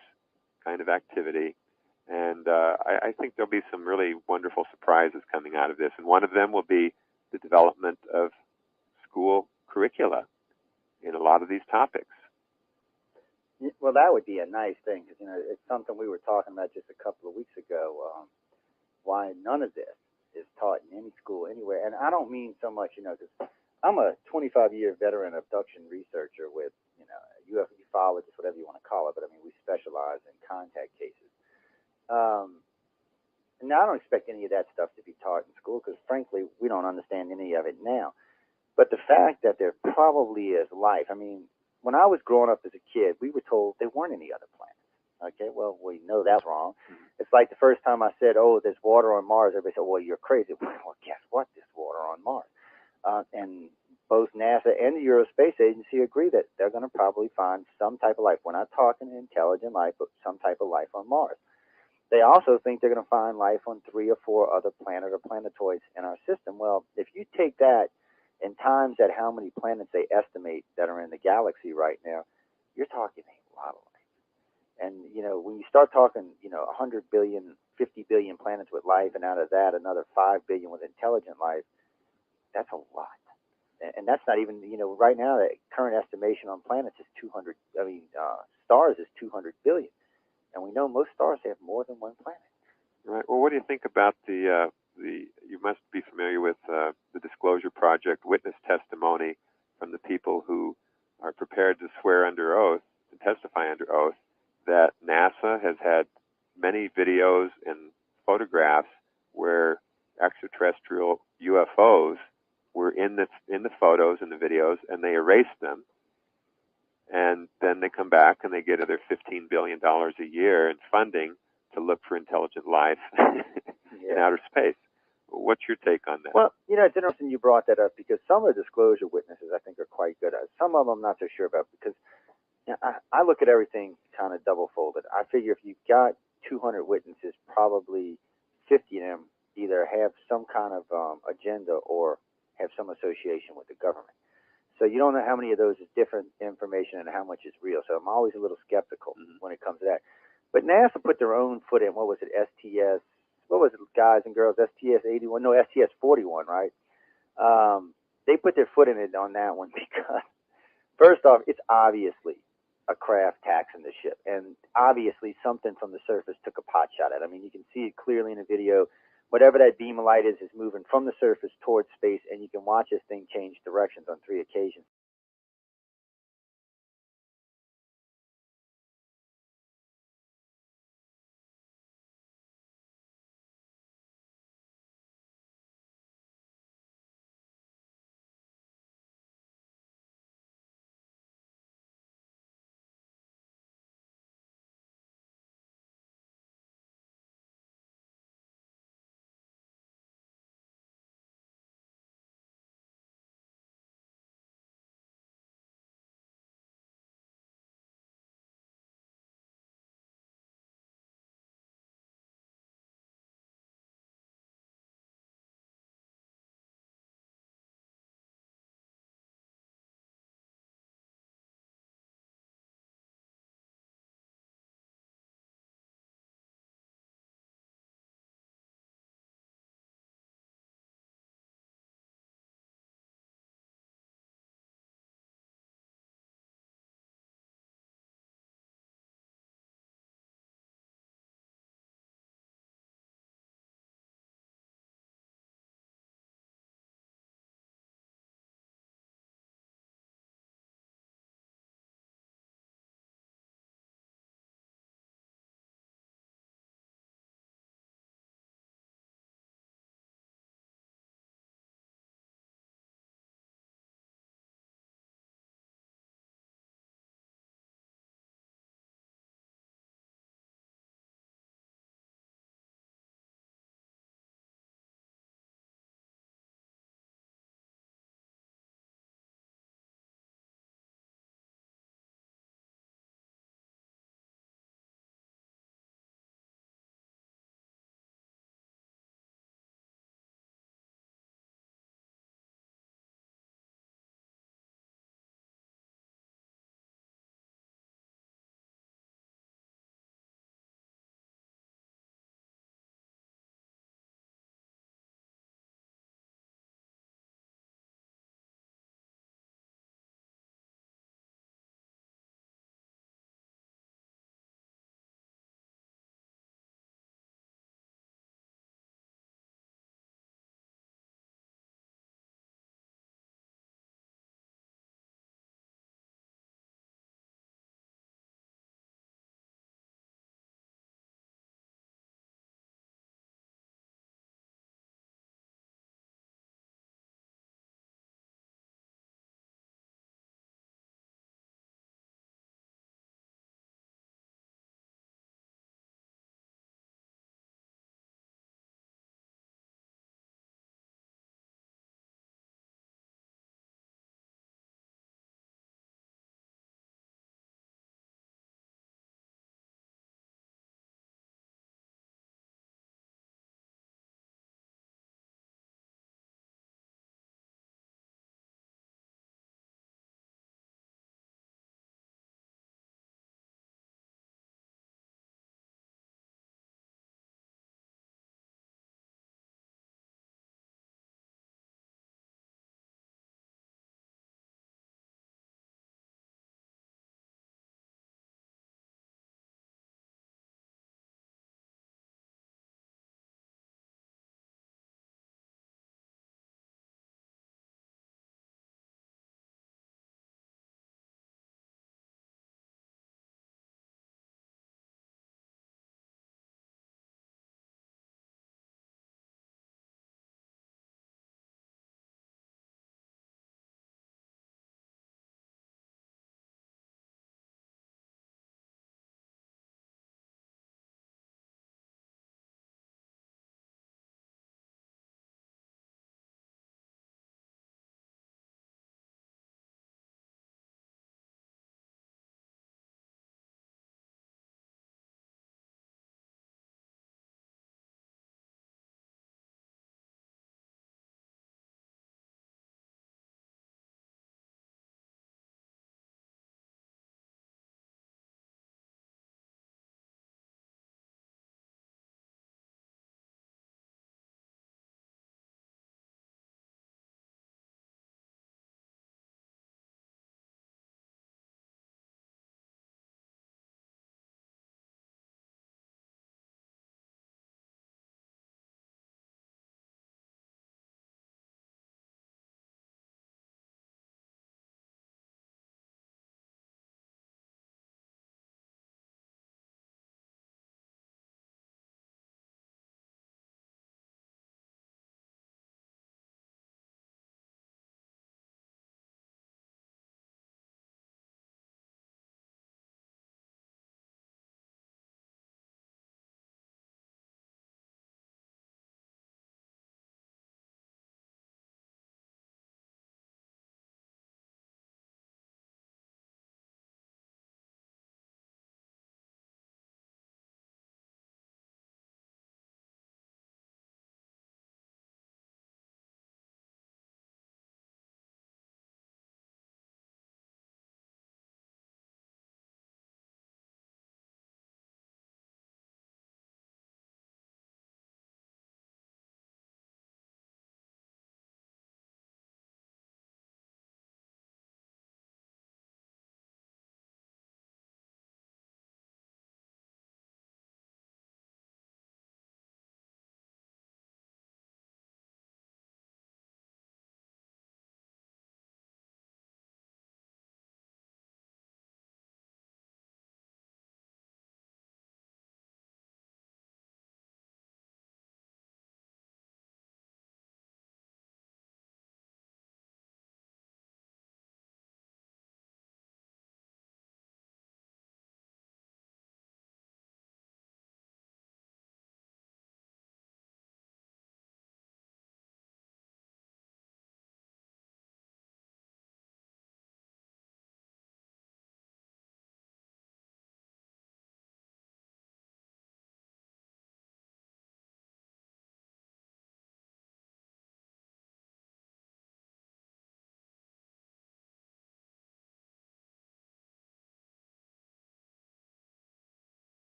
kind of activity. And I think there'll be some really wonderful surprises coming out of this. And one of them will be the development of school curricula in a lot of these topics. Well, that would be a nice thing because it's something we were talking about just a couple of weeks ago. Why none of this is taught in any school anywhere, and I don't mean so much, because I'm a 25-year veteran abduction researcher with UFO ufologist, whatever you want to call it, but I mean we specialize in contact cases. And I don't expect any of that stuff to be taught in school because, frankly, we don't understand any of it now. But the fact that there probably is life, I mean, when I was growing up as a kid, we were told there weren't any other planets. Okay, well, we know that's wrong. It's like the first time I said, oh, there's water on Mars, everybody said, well, you're crazy. Well, guess what? There's water on Mars. And both NASA and the Aerospace Agency agree that they're going to probably find some type of life. We're not talking intelligent life, but some type of life on Mars. They also think they're going to find life on 3 or 4 other planets or planetoids in our system. Well, if you take that and times at how many planets they estimate that are in the galaxy right now, you're talking a lot of life. And, when you start talking, 100 billion, 50 billion planets with life, and out of that, another 5 billion with intelligent life, that's a lot. And that's not even, right now, the current estimation on planets is stars is 200 billion. And we know most stars have more than one planet. Right. Well, what do you think about the you must be familiar with the Disclosure Project witness testimony from the people who are prepared to swear under oath, to testify under oath, that NASA has had many videos and photographs where extraterrestrial UFOs were in the photos and the videos, and they erased them, and then they come back and they get another $15 billion a year in funding to look for intelligent life in outer space. What's your take on that? Well, it's interesting you brought that up because some of the disclosure witnesses I think are quite good. Some of them I'm not so sure about because I look at everything kind of double-folded. I figure if you've got 200 witnesses, probably 50 of them either have some kind of agenda or have some association with the government. So you don't know how many of those is different information and how much is real. So I'm always a little skeptical when it comes to that. But NASA put their own foot in. What was it? STS. What was it, guys and girls? STS 81. No, STS 41. Right. They put their foot in it on that one because, first off, it's obviously a craft taxing the ship, and obviously something from the surface took a pot shot at it. I mean, you can see it clearly in the video. Whatever that beam of light is moving from the surface towards space, and you can watch this thing change directions on 3 occasions.